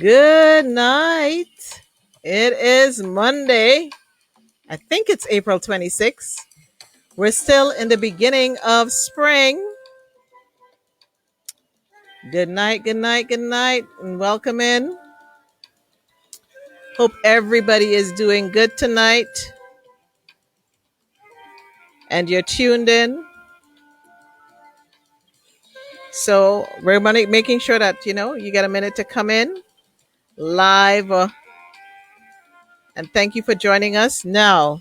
Good night. It is Monday. I think it's April 26th. We're still in the beginning of spring. Good night, good night, good night, and welcome in. Hope everybody is doing good tonight and you're tuned in. So we're making sure that, you get a minute to come in live. And thank you for joining us. Now,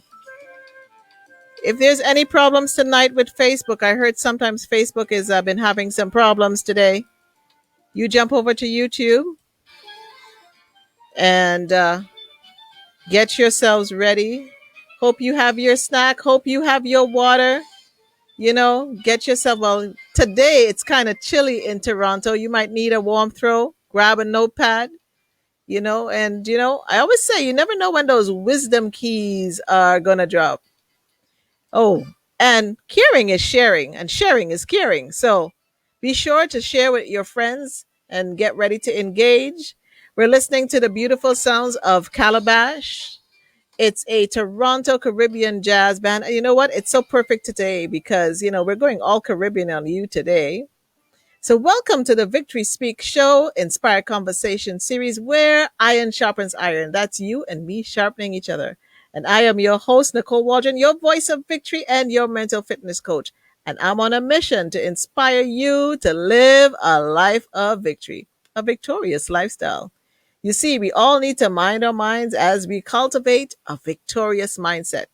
if there's any problems tonight with Facebook, I heard sometimes Facebook has been having some problems today. You jump over to YouTube and get yourselves ready. Hope you have your snack. Hope you have your water. Get yourself. Well, today it's kind of chilly in Toronto. You might need a warm throw. Grab a notepad. I always say you never know when those wisdom keys are gonna drop. Oh, and caring is sharing, and sharing is caring. So be sure to share with your friends and get ready to engage. We're listening to the beautiful sounds of Calabash. It's a Toronto Caribbean jazz band. And you know what? It's so perfect today because, we're going all Caribbean on you today. So, welcome to the Victory Speak Show, Inspired Conversation series where iron sharpens iron. That's you and me sharpening each other. And I am your host, Nicole Waldron, your voice of victory and your mental fitness coach. And I'm on a mission to inspire you to live a life of victory, a victorious lifestyle. You see, we all need to mind our minds as we cultivate a victorious mindset.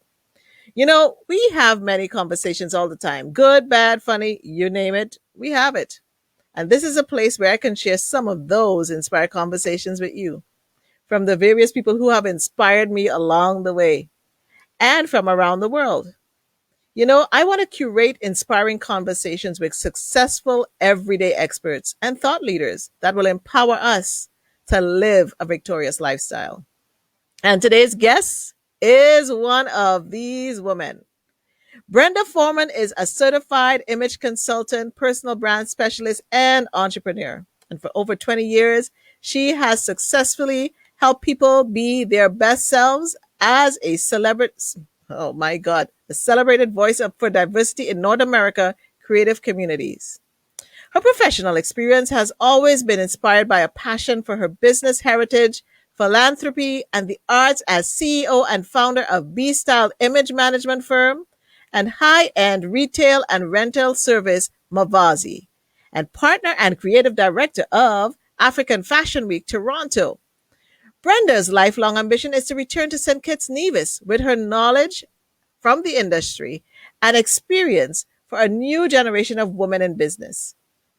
We have many conversations all the time good, bad, funny, you name it, we have it. And this is a place where I can share some of those inspired conversations with you from the various people who have inspired me along the way and from around the world. I want to curate inspiring conversations with successful everyday experts and thought leaders that will empower us to live a victorious lifestyle. And today's guest is one of these women. Brenda Foreman is a certified image consultant, personal brand specialist, and entrepreneur. And for over 20 years, she has successfully helped people be their best selves as a oh my God, a celebrated voice for diversity in North America creative communities. Her professional experience has always been inspired by a passion for her business heritage, philanthropy, and the arts as CEO and founder of B-Style image management firm and high-end retail and rental service Mavazi, and partner and creative director of African Fashion Week Toronto. Brenda's lifelong ambition is to return to St. Kitts Nevis with her knowledge from the industry and experience for a new generation of women in business.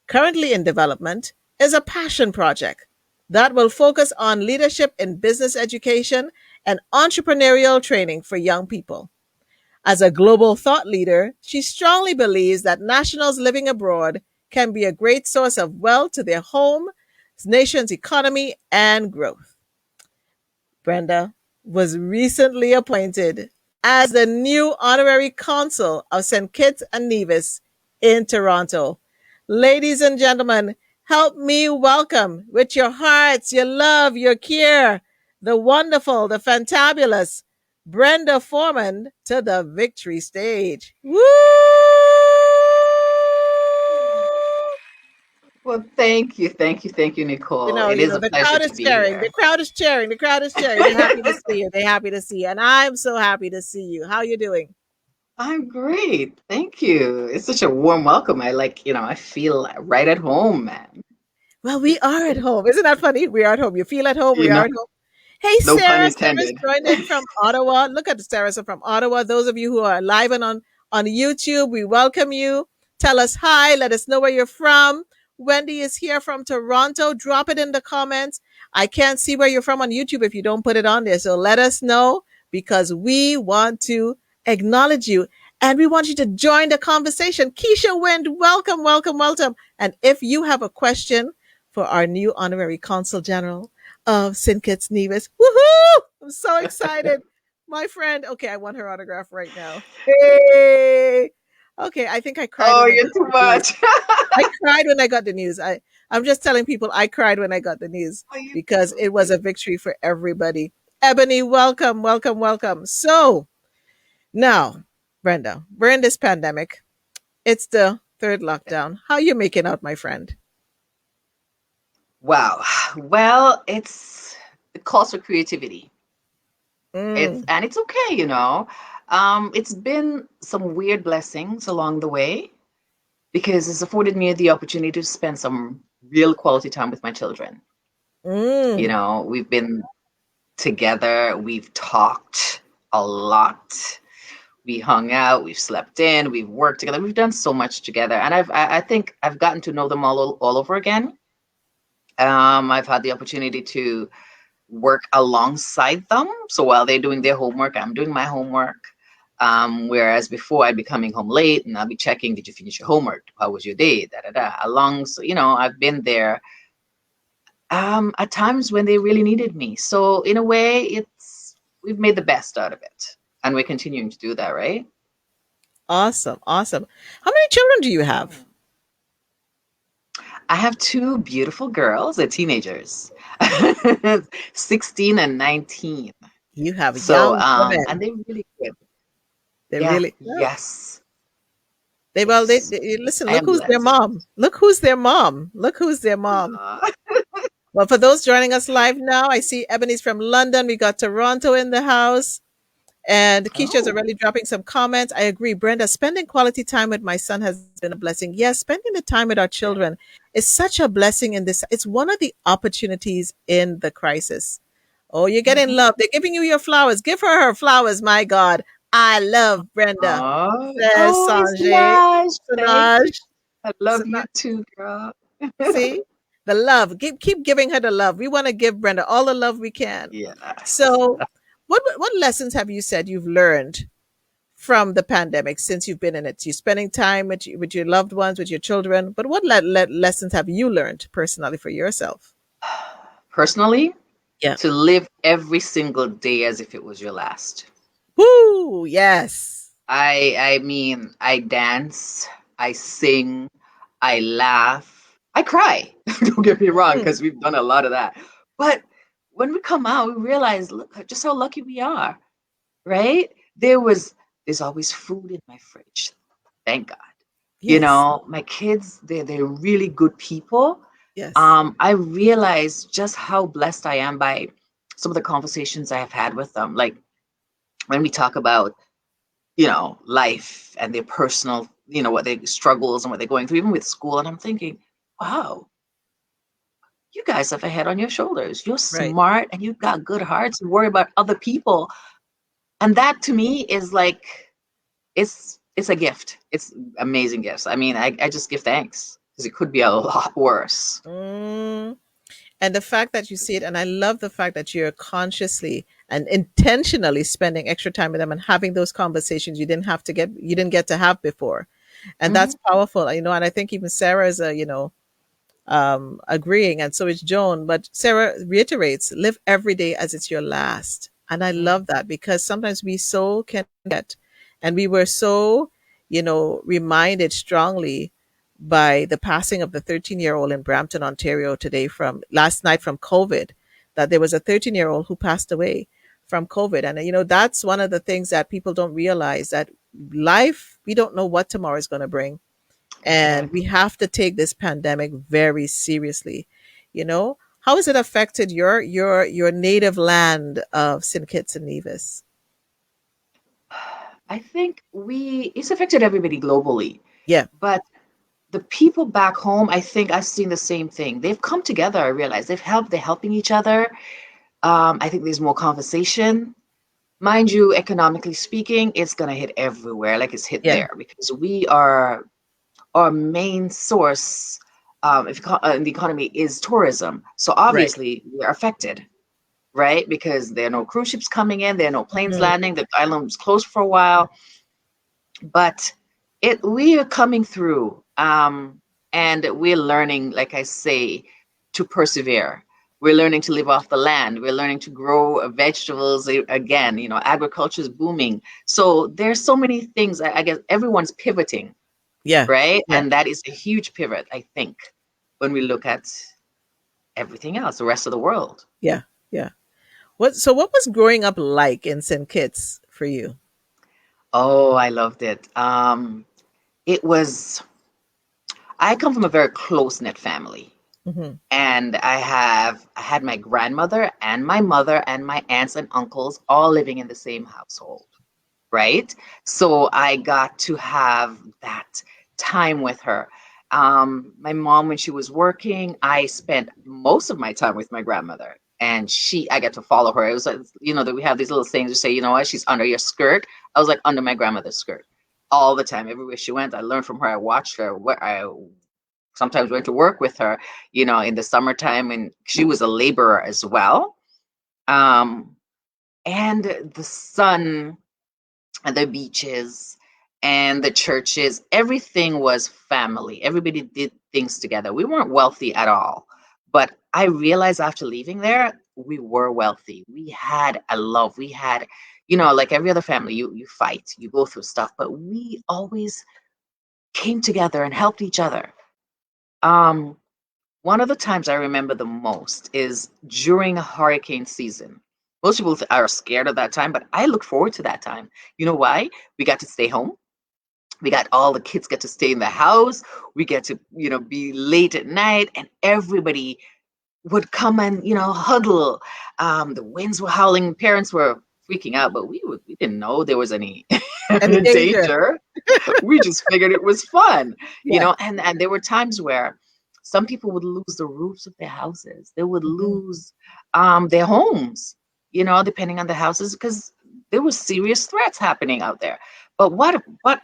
Currently in development is a passion project that will focus on leadership in business education and entrepreneurial training for young people. As a global thought leader, she strongly believes that nationals living abroad can be a great source of wealth to their home, nation's economy, and growth. Brenda was recently appointed as the new Honorary Consul of St. Kitts and Nevis in Toronto. Ladies and gentlemen, help me welcome with your hearts, your love, your care, the wonderful, the fantabulous Brenda Foreman to the victory stage. Woo! Well, thank you, Nicole. It is a The pleasure crowd to is be cheering. The here. crowd is cheering. The crowd is cheering. They're happy to see you. They're happy to see you. And I'm so happy to see you. How you doing? I'm great. Thank you. It's such a warm welcome. I feel right at home, man. Well, we are at home. Isn't that funny? We are at home. You feel at home. You We are know, at home. Hey, no pun Sarah. Sarah's intended. joined in from Ottawa. Look at Sarah from Ottawa. Those of you who are live and on YouTube, we welcome you. Tell us hi. Let us know where you're from. Wendy is here from Toronto. Drop it in the comments. I can't see where you're from on YouTube if you don't put it on there. So let us know because we want to acknowledge you and we want you to join the conversation. Keisha Wind, welcome, welcome, welcome. And if you have a question for our new Honorary Consul General of St. Kitts Nevis, woohoo! I'm so excited. My friend, okay, I want her autograph right now. Hey! Okay, I think I cried Oh, when I you're got too the news. much. I cried when I got the news. I'm just telling people I cried when I got the news Oh, you because too. it was a victory for everybody. Ebony, welcome, welcome, welcome. So now, Brenda, we're in this pandemic. It's the third lockdown. How you making out, my friend? Wow. Well, it calls for creativity. Mm, It's okay, you know. It's been some weird blessings along the way because it's afforded me the opportunity to spend some real quality time with my children. You mm. know, we've been together, we've talked a lot. We hung out, we've slept in, we've worked together, we've done so much together. And I think I've gotten to know them all over again. I've had the opportunity to work alongside them. So while they're doing their homework, I'm doing my homework. Whereas before I'd be coming home late and I'll be checking, did you finish your homework? How was your day? Da da da. Along, so you know, I've been there at times when they really needed me. So in a way, it's we've made the best out of it, and we're continuing to do that, right? Awesome, awesome. How many children do you have? I have two beautiful girls, they're teenagers, 16 and 19. You have So, young and women. they're really good. They Yeah, really, well, yes, they yes. listen. I Look am who's their blessed. mom. Look who's their mom. Look who's their mom. Aw. Well, for those joining us live now, I see Ebony's from London. We got Toronto in the house. And Keisha's Oh, already dropping some comments. I agree. Brenda, spending quality time with my son has been a blessing. Yes, spending the time with our yeah. children is such a blessing in this. It's one of the opportunities in the crisis. Oh, you're getting Hmm. love. They're giving you your flowers. Give her flowers, my God. I love Brenda, Oh, says oh, Sanjay. Sinaj, thank you. Sanaj. I love you Sanaj. too, girl. See? The love. Keep giving her the love. We want to give Brenda all the love we can. Yes. So, what lessons have you said you've learned from the pandemic since you've been in it? You're spending time with your loved ones, with your children. But what lessons have you learned personally for yourself? Personally, Yeah. to live every single day as if it was your last. Woo! Yes. I mean, I dance, I sing, I laugh, I cry. Don't get me wrong, Mm, because we've done a lot of that. But when we come out, we realize, look, just how lucky we are, right? There's always food in my fridge. Thank God. You yes. know, my kids, they're really good people. Yes. I realize just how blessed I am by some of the conversations I have had with them. Like when we talk about, you know, life and their personal, you know, what their struggles and what they're going through, even with school. And I'm thinking, wow, you guys have a head on your shoulders. You're Right. smart and you've got good hearts and worry about other people. And that to me is like, it's a gift. It's amazing gifts. I mean, I just give thanks because it could be a lot worse. Mm. And the fact that you see it, and I love the fact that you're consciously and intentionally spending extra time with them and having those conversations you didn't get to have before. And Hmm. that's powerful, and I think even Sarah is agreeing, and so is Joan. But Sarah reiterates, live every day as it's your last. And I love that because sometimes we so can get, and we were so, reminded strongly by the passing of the 13-year-old in Brampton, Ontario today from last night from COVID, that there was a 13-year-old who passed away from COVID. And, that's one of the things that people don't realize that life, we don't know what tomorrow is going to bring, and we Exactly. have to take this pandemic very seriously. How has it affected your native land of St. Kitts and Nevis? I think it's affected everybody globally, Yeah. but the people back home, I think I've seen the same thing. They've come together. I realize they're helping each other. I think there's more conversation. Mind you, economically speaking, it's gonna hit everywhere, like it's hit Yeah. there because we are our main source in the economy is tourism. So Right. obviously we're affected, right? Because there are no cruise ships coming in, there are no planes Mm, landing, the island was closed for a while, but it we are coming through, and we're learning, like I say, to persevere. We're learning to live off the land. We're learning to grow vegetables again. Agriculture is booming. So there's so many things. I guess everyone's pivoting, Yeah. right? Yeah. And that is a huge pivot, I think, when we look at everything else, the rest of the world. Yeah. Yeah. What was growing up like in St. Kitts for you? Oh, I loved it. It was, I come from a very close-knit family. Hmm. And I had my grandmother and my mother and my aunts and uncles all living in the same household, right? So I got to have that time with her. My mom, when she was working, I spent most of my time with my grandmother, and I got to follow her. It was like, that we have these little sayings to say, what, she's under your skirt. I was like under my grandmother's skirt all the time. Everywhere she went, I learned from her. I watched her. I sometimes went to work with her, in the summertime, and she was a laborer as well. Um, and the sun and the beaches and the churches, everything was family. Everybody did things together. We weren't wealthy at all, but I realized after leaving there, we were wealthy. We had a love. We had, like every other family, you fight, you go through stuff, but we always came together and helped each other. Um, One of the times I remember the most is during a hurricane season. Most people are scared of that time, but I look forward to that time. You know why? We got to stay home. We got all the kids get to stay in the house. We get to, be late at night, and everybody would come and, huddle. The winds were howling. Parents were freaking out, but we didn't know there was any And the danger. danger. We just figured it was fun, Yeah. and there were times where some people would lose the roofs of their houses. They would Mhm. lose their homes, depending on the houses, because there were serious threats happening out there. But what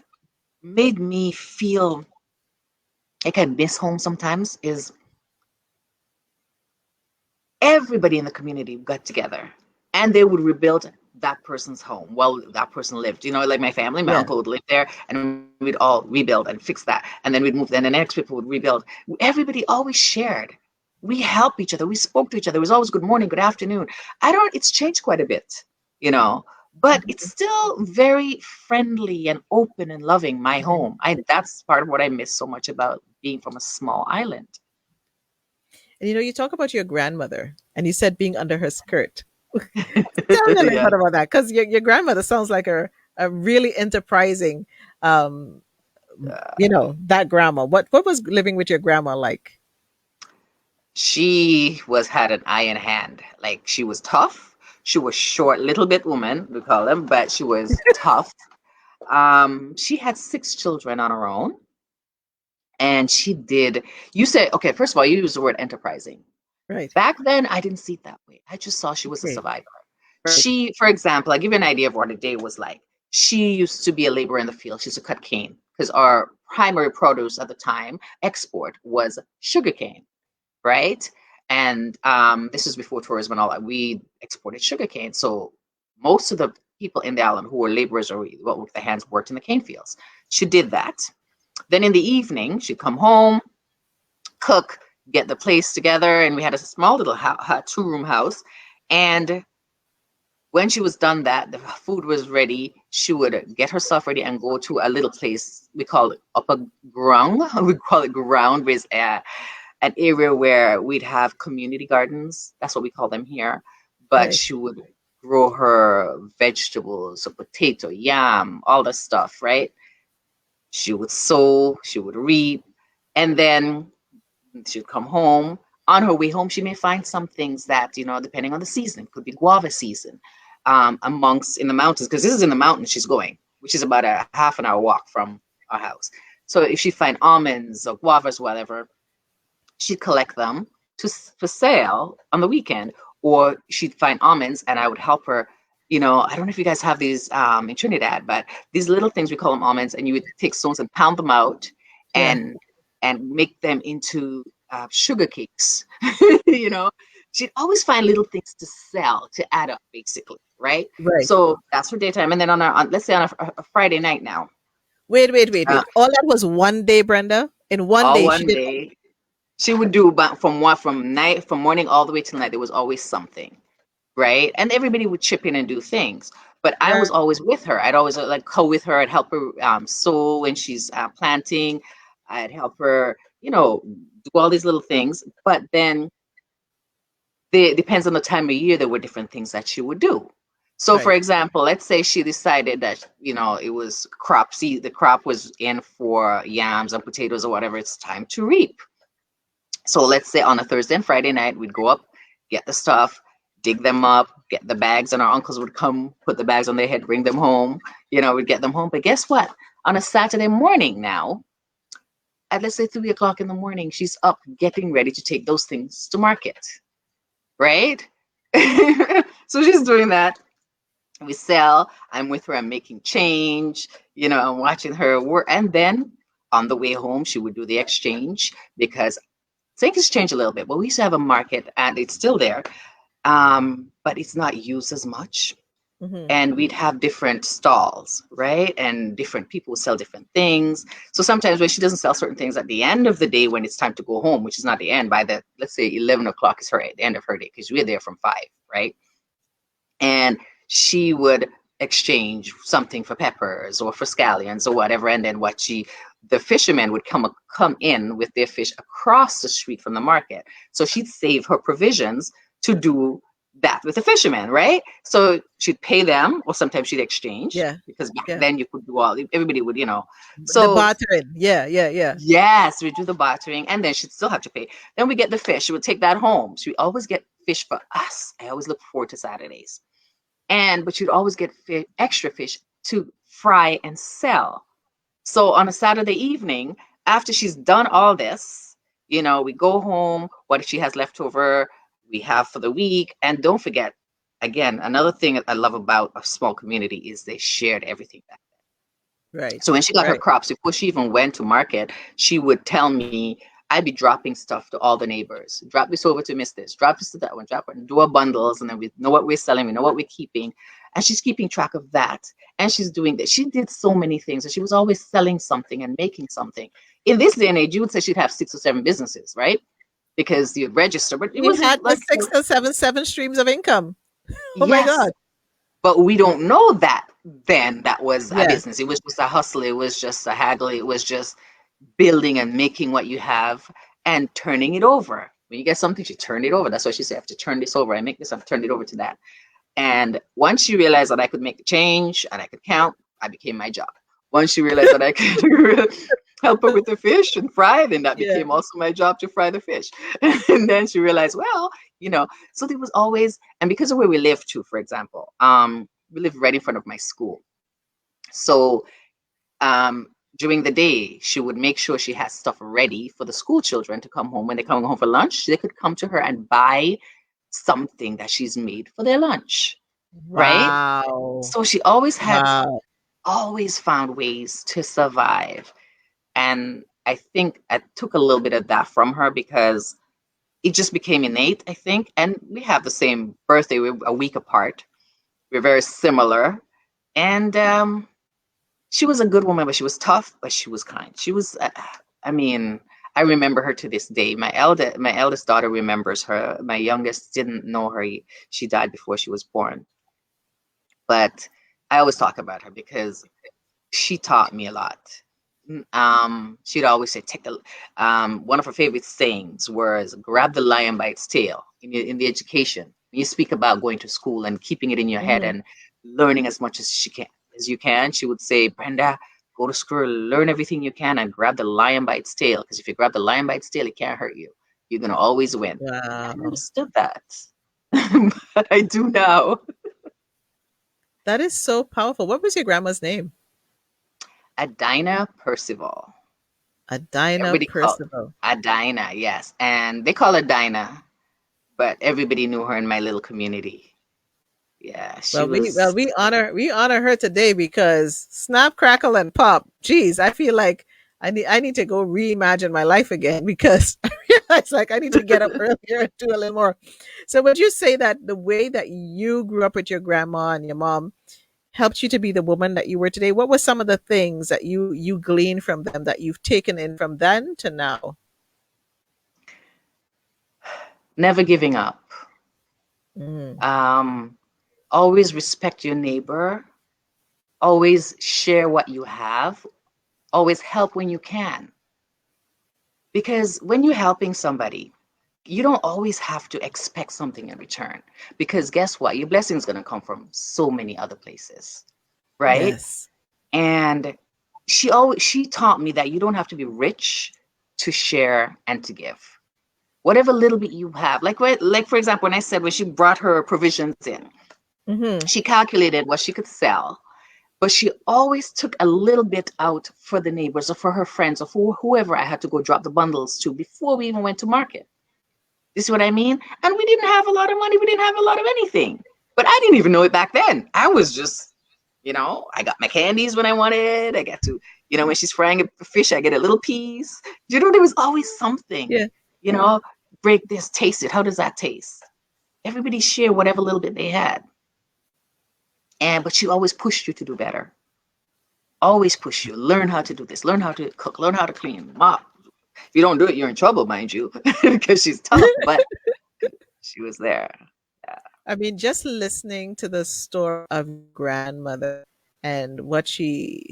made me feel like I miss home sometimes is everybody in the community got together and they would rebuild that person's home. Well, that person lived, like my family, my Yeah. uncle would live there, and we'd all rebuild and fix that. And then we'd move, then the next people would rebuild. Everybody always shared. We helped each other. We spoke to each other. It was always good morning, good afternoon. It's changed quite a bit, you know, but it's Mhm. still very friendly and open and loving, my Mhm. home. That's part of what I miss so much about being from a small island. And you talk about your grandmother, and you said being under her skirt. Tell me a little Yeah. bit about that, because your grandmother sounds like a really enterprising, um, that grandma. What was living with your grandma like? She had an iron hand. Like, she was tough. She was short, little bit woman, we call them, but she was tough. She had 6 children on her own, and she did. You say, okay, first of all, you use the word enterprising. Right. Back then, I didn't see it that way. I just saw she was a Okay. survivor. Right. For example, I'll give you an idea of what a day was like. She used to be a laborer in the field. She used to cut cane because our primary produce at the time, export, was sugarcane, right? And this is before tourism and all that. We exported sugarcane. So most of the people in the island who were laborers or what with their hands worked in the cane fields. She did that. Then in the evening, she'd come home, cook, get the place together, and we had a small little 2-room house. And when she was done that, the food was ready. She would get herself ready and go to a little place. We call it upper ground. We call it ground, with an area where we'd have community gardens. That's what we call them here. But Right. she would grow her vegetables, so potato, yam, all the stuff, right? She would sow, she would reap, and then she'd come home. On her way home, she may find some things that, depending on the season, it could be guava season, amongst in the mountains, because this is in the mountains she's going, which is about a half an hour walk from our house. So if she find almonds or guavas, whatever, she'd collect them for sale on the weekend, or she'd find almonds and I would help her. I don't know if you guys have these in Trinidad, but these little things, we call them almonds, and you would take stones and pound them out Yeah. and make them into sugar cakes. you know, she'd always find little things to sell to add up, basically, right? Right. So that's her daytime, and then let's say on a Friday night now, Wait, wait, wait, uh, wait. All that was one day, Brenda. In one all day, she one did. day She would do about from morning all the way till night. There was always something, right? And everybody would chip in and do things. But I was Right. always with her. I'd always like go with her. I'd help her sow when she's planting. I'd help her, do all these little things. But then it depends on the time of year. There were different things that she would do. So, for Right. example, let's say she decided that it was crop seed. The crop was in for yams and potatoes or whatever. It's time to reap. So let's say on a Thursday and Friday night, we'd go up, get the stuff, dig them up, get the bags, and our uncles would come, put the bags on their head, bring them home. We'd get them home. But guess what? On a Saturday morning now, at let's say 3 o'clock in the morning, she's up getting ready to take those things to market, right? So she's doing that. We sell. I'm with her. I'm making change. I'm watching her work. And then on the way home, she would do the exchange because things has changed a little bit, but we used to have a market and it's still there, but it's not used as much. Hmm. And we'd have different stalls, right? And different people sell different things. So sometimes when she doesn't sell certain things at the end of the day, when it's time to go home, which is not the end, by the, let's say 11 o'clock is her the end of her day, because we're there from 5, right? And she would exchange something for peppers or for scallions or whatever. And then the fishermen would come in with their fish across the street from the market. So she'd save her provisions to do that with the fishermen, right? So she'd pay them, or sometimes she'd exchange, Yeah. because back Yeah. then you could do everybody would, The So bartering. Yeah. Yeah. Yeah. yes, we do the bartering, and then she'd still have to pay. Then we get the fish. She would take that home. So we always get fish for us. I always look forward to Saturdays. But you'd always get extra fish to fry and sell. So on a Saturday evening, after she's done all this, we go home. What she has left over, we have for the week. And don't forget, again, another thing I love about a small community is they shared everything. Right. So when she got her Right. crops, before she even went to market, she would tell me, I'd be dropping stuff to all the neighbors. Drop this over to Miss this, drop this to that one, drop it, and do our bundles, and then we know what we're selling, we know what we're keeping. And she's keeping track of that. And she's doing that. She did so many things. And she was always selling something and making something. In this day and age, you would say she'd have 6 or 7 businesses, right? Because you'd register, but it She wasn't had the like, six or seven streams of income. Oh my yes, God. but we don't know that then that was a Yeah. business. It was just a hustle. It was just a haggle. It was just building and making what you have and turning it over. When you get something, you turn it over. That's why she said, I have to turn this over. I make this, I've turned it over to that. And once she realized that I could make the change and I could count, I became my job. Once she realized that I could help her with the fish and fry, then that Yeah. became also my job to fry the fish. And then she realized, well, so there was always, and because of where we live too, for example, we live right in front of my school. So um, during the day, she would make sure she has stuff ready for the school children to come home. When they come home for lunch, they could come to her and buy something that she's made for their lunch, right? Wow. So she Wow. always found ways to survive. And I think I took a little bit of that from her because it just became innate, I think. And we have the same birthday, we're a week apart. We're very similar. And she was a good woman, but she was tough, but she was kind. I mean, I remember her to this day. My eldest daughter remembers her. My youngest didn't know her. She died before she was born. But I always talk about her because she taught me a lot. She'd always say, "Take the." One of her favorite sayings was, "Grab the lion by its tail." In the education, you speak about going to school and keeping it in your head Hmm. and learning as much as you can. She would say, "Brenda, go to school, learn everything you can, and grab the lion by its tail. Because if you grab the lion by its tail, it can't hurt you. You're gonna always win." I never Wow. understood that, but I do now. That is so powerful. What was your grandma's name? Adina Percival. Adina Everybody called Percival. Adina, yes. And they call her Dinah, but everybody knew her in my little community. Yeah, she was. We honor her today because snap, crackle, and pop. Geez, I feel like I need to go reimagine my life again because I realize like I need to get up earlier and do a little more. So would you say that the way that you grew up with your grandma and your mom helped you to be the woman that you were today? What were some of the things that you gleaned from them that you've taken in from then to now? never giving up, Mm. um, always respect your neighbor, always share what you have, always help when you can. Because when you're helping somebody, you don't always have to expect something in return. Because guess what? Your blessing is going to come from so many other places, right? Yes. And she taught me that you don't have to be rich to share and to give. Whatever little bit you have, like for example, when I said when she brought her provisions in, Mm-hmm. she calculated what she could sell, but she always took a little bit out for the neighbors or for her friends or for whoever I had to go drop the bundles to before we even went to market. You see what I mean? And we didn't have a lot of money. We didn't have a lot of anything. But I didn't even know it back then. I was just, I got my candies when I wanted. I got to, when she's frying a fish, I get a little piece. There was always something, Yeah. you know, break this, taste it. How does that taste? Everybody share whatever little bit they had. But she always pushed you to do better. Always push you. Learn how to do this. Learn how to cook. Learn how to clean. Mop. If you don't do it, you're in trouble, mind you, because she's tough. But she was there. Yeah. I mean, just listening to the story of your grandmother and what she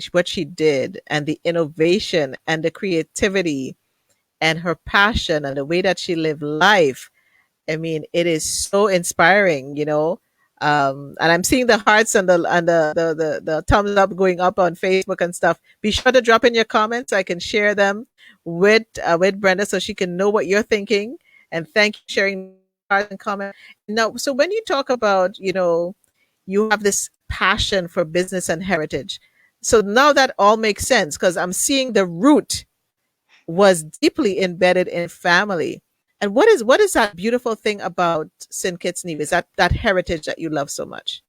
did and the innovation and the creativity and her passion and the way that she lived life. I mean, it is so inspiring. And I'm seeing the hearts and the thumbs up going up on Facebook and stuff. Be sure to drop in your comments so I can share them with Brenda so she can know what you're thinking. And thank you for sharing hearts and comment. Now, so when you talk about, you have this passion for business and heritage. So now that all makes sense because I'm seeing the root was deeply embedded in family. And what is that beautiful thing about St. Kitts Nevis, that heritage that you love so much?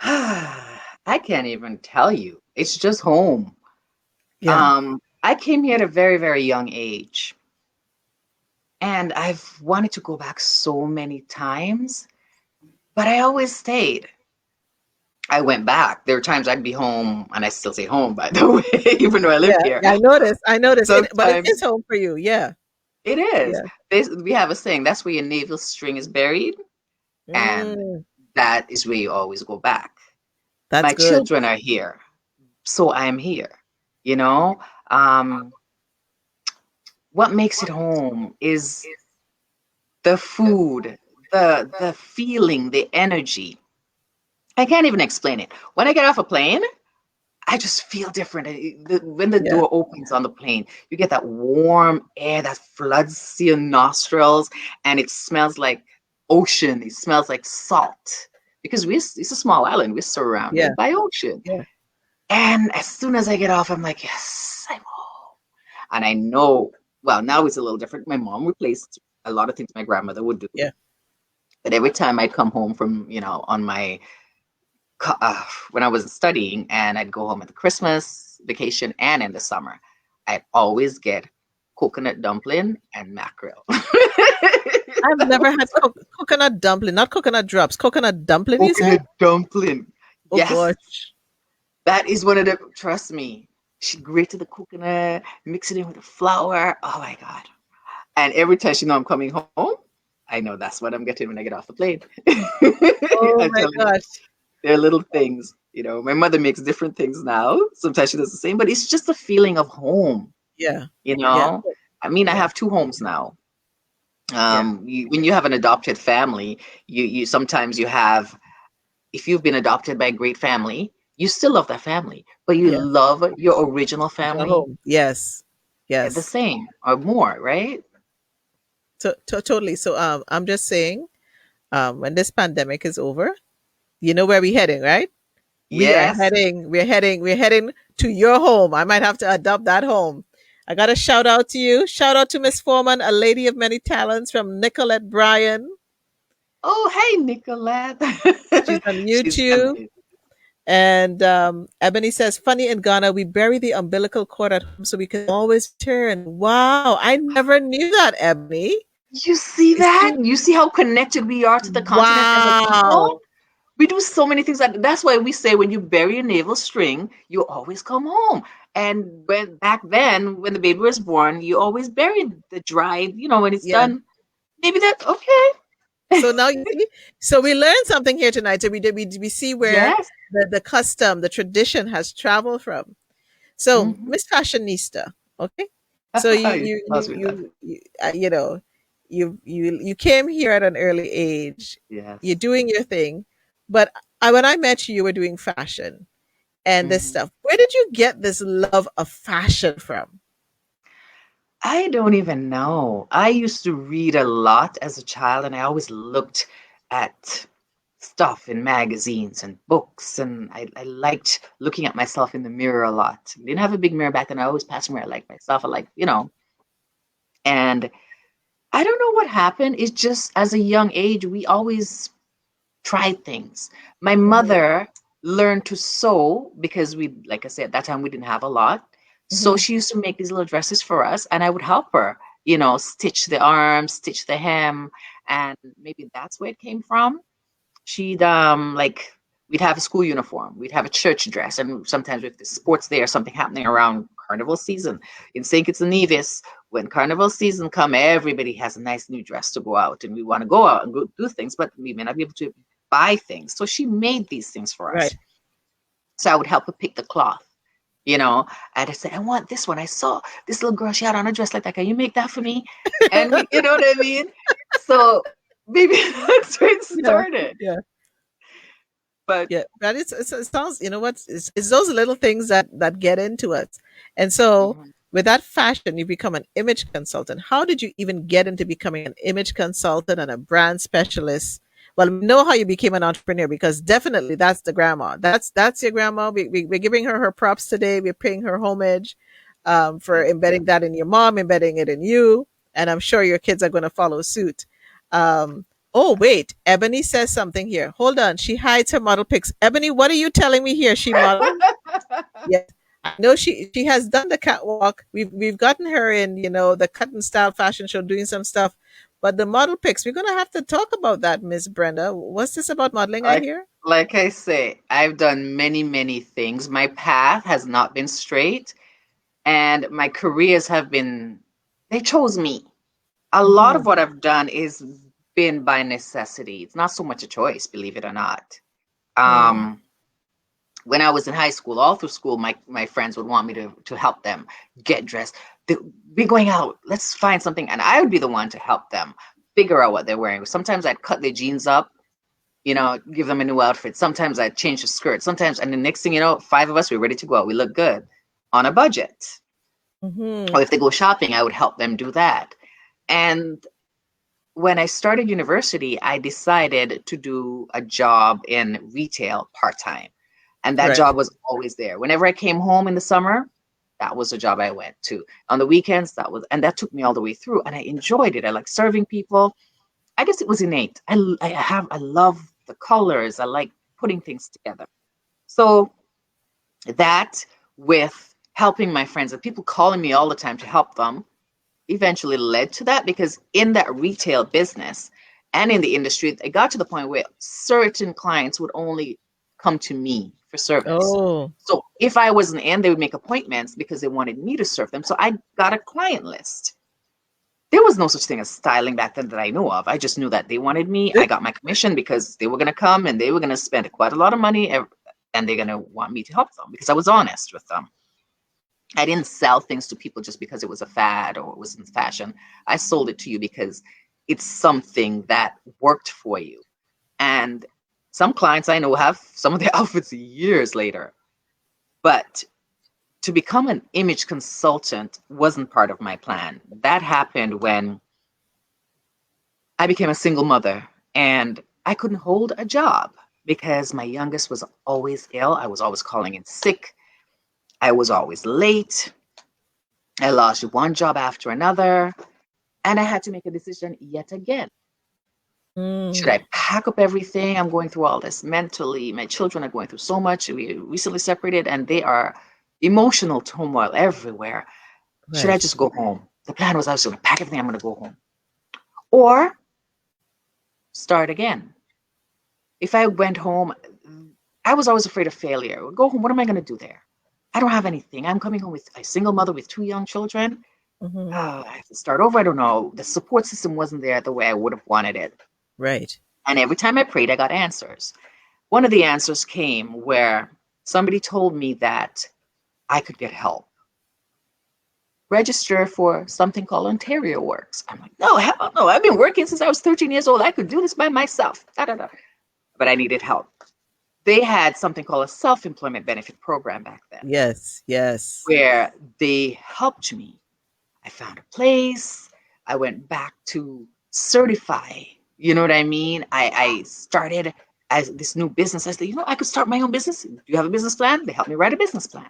I can't even tell you. It's just home. Yeah, I came here at a very, very young age, and I've wanted to go back so many times, but I always stayed. I went back. There were times I'd be home, and I still say home, by the way, even though I live yeah, here. yeah. I noticed it, but it Sometimes is home for you. Yeah, it is. yeah. We have a saying, that's where your navel string is buried, and Mm, that is where you always go back. that's My good. children are here, so I'm here. You know, um, what makes it home is the food, the feeling, the energy. I can't even explain it. When I get off a plane, I just feel different. When the Yeah, door opens on the plane, you get that warm air that floods your nostrils, and it smells like ocean. It smells like salt because it's a small island. We're yeah, surrounded by ocean. yeah, And as soon as I get off, I'm like, yes, I'm home. And I know, well, now it's a little different. My mom replaced a lot of things my grandmother would do. yeah. But every time I'd come home from, on my, when I was studying and I'd go home at the Christmas vacation and in the summer, I'd always get coconut dumpling and mackerel. I've never had coconut dumpling, not coconut drops, coconut dumpling. You said? Coconut dumpling. Oh Yes, gosh. that is one of the, trust me, she grated the coconut, mix it in with the flour. Oh my God. And every time she know I'm coming home, I know that's what I'm getting when I get off the plane. Oh I'm my telling you, gosh. they're little things. My mother makes different things now. Sometimes she does the same, but it's just a feeling of home, Yeah, you yeah, know? I mean, I yeah, have two homes now. yeah, When you have an adopted family, you sometimes you have, if you've been adopted by a great family, you still love that family, but you yeah. love your original Original family home. Yes, the yes. same or more, right? Totally. So I'm just saying, when this pandemic is over, you know where we're heading, right? Yes. We're heading to your home. I might have to adopt that home. I got a shout out to you. Shout out to Miss Foreman, a lady of many talents from Nicolette Bryan. Oh, hey, Nicolette. She's on She's YouTube. amazing. And Ebony says, funny in Ghana, we bury the umbilical cord at home so we can always return. Wow, I never knew that, Ebony. You see You that? see? You see how connected we are to the continent as a people? Wow. We do so many things. That's why we say when you bury a navel string, you always come home. And when back then, when the baby was born, you always buried the dried, when it's Yeah, done. maybe that's okay. So now you see, so we learned something here tonight. So we see where Yes. the custom, the tradition has traveled from. So Hmm. Miss Fashionista, okay. So Pass with that. you know, you came here at an early age. You're Yes. doing your thing, but when I met you, you were doing fashion and this Hmm. stuff. Where did you get this love of fashion from? I don't even know. I used to read a lot as a child, and I always looked at stuff in magazines and books, and I liked looking at myself in the mirror a lot. Didn't have a big mirror back then. I always passed a mirror. I liked myself. I like, and I don't know what happened. It's just as a young age, we always tried things. My Hmm. mother learned to sew because we, like I said, at that time we didn't have a lot. So Hmm. she used to make these little dresses for us, and I would help her, stitch the arms, stitch the hem, and maybe that's where it came from. She'd like we'd have a school uniform, we'd have a church dress, and sometimes if the sports day or something happening around carnival season in St. Kitts and Nevis, when carnival season come, everybody has a nice new dress to go out, and we want to go out and go do things, but we may not be able to buy things. So she made these things for us. Right. So I would help her pick the cloth. I'd say, I want this one. I saw this little girl, she had on a dress like that. Can you make that for me? And you know what I mean? So maybe that's where it Yeah. started. Yeah. But Yeah, but it sounds, you know what? It's those little things that get into us. And so, mhm, with that fashion, you become an image consultant. How did you even get into becoming an image consultant and a brand specialist? Well, we know how you became an entrepreneur because definitely that's the grandma. That's your grandma. We're giving her props today. We're paying her homage for yeah. embedding that in your mom, embedding it in you, and I'm sure your kids are going to follow suit. Um, Oh, wait. Ebony says something here. Hold on. She hides her model pics. Ebony, what are you telling me here? She modeled? Yes. I know she has done the catwalk. We've gotten her in, the cut and style fashion show doing some stuff. But the model pics, we're gonna have to talk about that, Miss Brenda. What's this about modeling I like hear? like I say, I've done many, many things. My path has not been straight, and my careers have been, they chose me. A lot Mm-hmm. of what I've done is been by necessity. It's not so much a choice, believe it or not. Mm. Um, when I was in high school, all through school, my friends would want me to help them get dressed. We're going out. Let's find something, and I would be the one to help them figure out what they're wearing. Sometimes I'd cut their jeans up, give them a new outfit. Sometimes I'd change the skirt. Sometimes, and the next thing you know, five of us we're ready to go out. We look good on a budget. Mm-hmm. Or if they go shopping, I would help them do that. And when I started university, I decided to do a job in retail part time. And that Right. job was always there. Whenever I came home in the summer, that was the job I went to. On the weekends, and that took me all the way through. And I enjoyed it. I like serving people. I guess it was innate. I love the colors. I like putting things together. So that with helping my friends and people calling me all the time to help them eventually led to that, because in that retail business and in the industry, it got to the point where certain clients would only come to me for service. Oh. So if I wasn't in, they would make appointments because they wanted me to serve them. So I got a client list. There was no such thing as styling back then that I knew of. I just knew that they wanted me. I got my commission because they were going to come and they were going to spend quite a lot of money, and they're going to want me to help them because I was honest with them. I didn't sell things to people just because it was a fad or it was in fashion. I sold it to you because it's something that worked for you. And some clients I know have some of their outfits years later. But to become an image consultant wasn't part of my plan. That happened when I became a single mother and I couldn't hold a job because my youngest was always ill. I was always calling in sick. I was always late. I lost one job after another. And I had to make a decision yet again. Should Mm. I pack up everything? I'm going through all this mentally. My children are going through so much. We recently separated and they are emotional turmoil everywhere. Should I Right. just go home? The plan was I was going to pack everything, I'm going to go home. Or start again. If I went home, I was always afraid of failure. Go home, what am I going to do there? I don't have anything. I'm coming home with a single mother with two young children. Hmm. I have to start over. I don't know. The support system wasn't there the way I would have wanted it. Right. And every time I prayed, I got answers. One of the answers came where somebody told me that I could get help. Register for something called Ontario Works. I'm like, no, hell no. I've been working since I was 13 years old. I could do this by myself. Da, da, da. But I needed help. They had something called a self employment benefit program back then Yes. Yes. where they helped me. I found a place. I went back to certify. You know what I mean? I started as this new business. I said, I could start my own business. Do you have a business plan? They helped me write a business plan.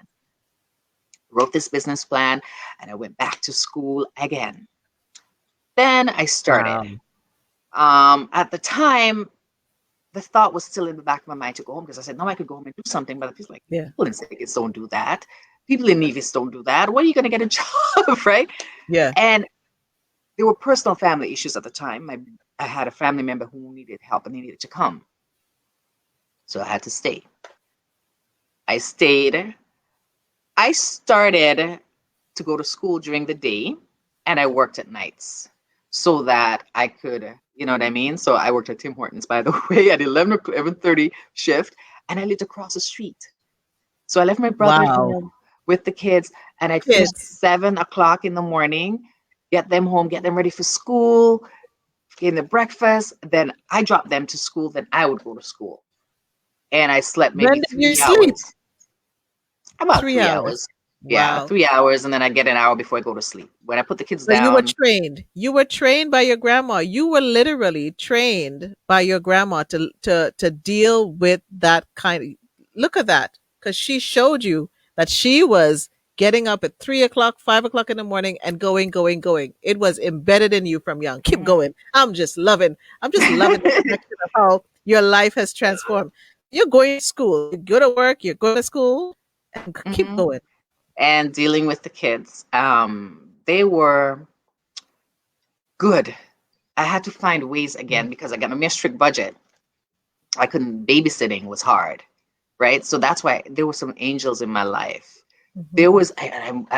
Wrote this business plan, and I went back to school again. Then I started. Wow. At the time, the thought was still in the back of my mind to go home because I said, no, I could go home and do something. But people like, Yeah. people in Vegas don't do that. People in Nevis don't do that. When are you going to get a job, right? Yeah. And there were personal family issues at the time. I had a family member who needed help and they needed to come. So I had to stay. I stayed. I started to go to school during the day and I worked at nights so that I could, you know what I mean? So I worked at Tim Hortons, by the way, at 11:30 shift, and I lived across the street. So I left my brother at Wow. home with the kids, and I'd finish Kids. 7 o'clock in the morning, get them home, get them ready for school, getting the breakfast. Then I dropped them to school. Then I would go to school, and I slept When maybe did you three sleep? hours, about 3 hours. 3 hours. Yeah, Wow. 3 hours, and then I get an hour before I go to sleep. When I put the kids So you were down, trained. You were trained by your grandma. You were literally trained by your grandma to deal with that kind of. Look at that, because she showed you that she was getting up at 3 o'clock, 5 o'clock in the morning, and going, going, going. It was embedded in you from young. Keep mhm. going. I'm just loving. I'm just loving the connection of how your life has transformed. You're going to school. You go to work. You're going to school, and keep Mhm. going. And dealing with the kids, they were good. I had to find ways again because I got a strict budget. I couldn't babysitting was hard, right? So that's why there were some angels in my life. There Mhm. was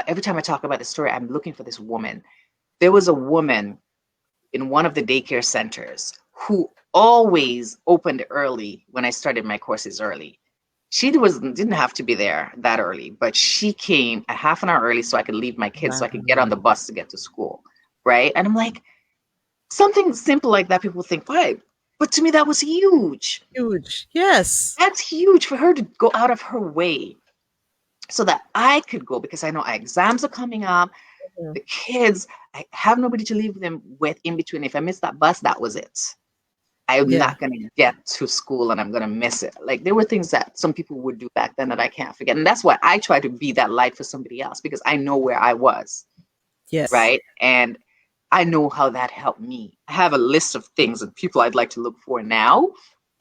every time I talk about the story, I'm looking for this woman. There was a woman in one of the daycare centers who always opened early when I started my courses early. She didn't have to be there that early, but she came a half an hour early so I could leave my kids so I could get on Wow. the bus to get to school, right? And I'm like, something simple like that, people think, why? But to me, that was huge. Huge. Yes. That's huge for her to go out of her way so that I could go because I know our exams are coming up. Mhm. The kids, I have nobody to leave them with in between. If I miss that bus, that was it. I'm Yeah. not going to get to school and I'm going to miss it. Like there were things that some people would do back then that I can't forget. And that's why I try to be that light for somebody else because I know where I was, Yes. right? And I know how that helped me. I have a list of things and people I'd like to look for now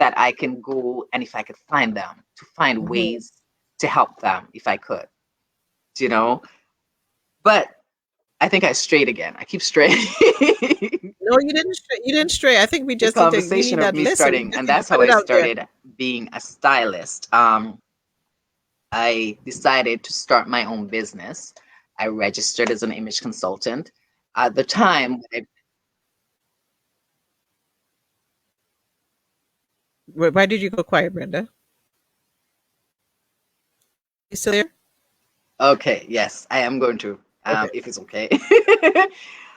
that I can go and if I could find them, to find Mhm. ways to help them if I could, you know? But I think I strayed again. I keep straying. No, you didn't. You didn't stray. I think we The just need to. We conversation need of that me list, so we starting, just and need to that's put how it I out there. started being a stylist. I decided to start my own business. I registered as an image consultant. At the time, Why did you go quiet, Brenda? You still there? okay, yes, I am going to, Okay. if it's okay.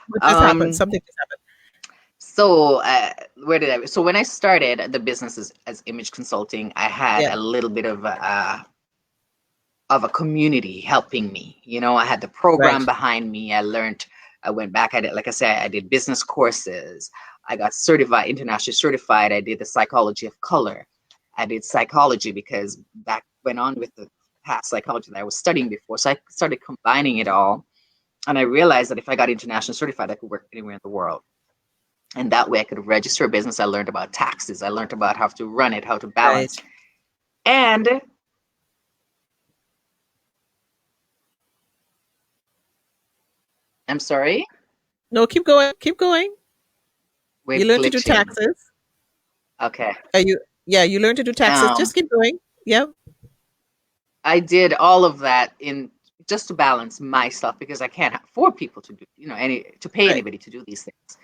What just happened? um, Something just happened. so where did I? So when I started the business as image consulting, I had Yeah. a little bit of a community helping me. I had the program Right. behind me. I went back. I did, like I said, I did business courses. I got certified, internationally certified. I did the psychology of color. I did psychology because that went on with the past psychology that I was studying before. So I started combining it all. And I realized that if I got internationally certified, I could work anywhere in the world. And that way I could register a business. I learned about taxes. I learned about how to run it, how to Right. balance. And I'm sorry, No, keep going. Keep going. we're You learned to do glitching. taxes. Okay. Are you? Yeah, you learned to do taxes. Um, Just keep going. Yeah. I did all of that in. just to balance myself because I can't afford people to do, any to pay Right. anybody to do these things.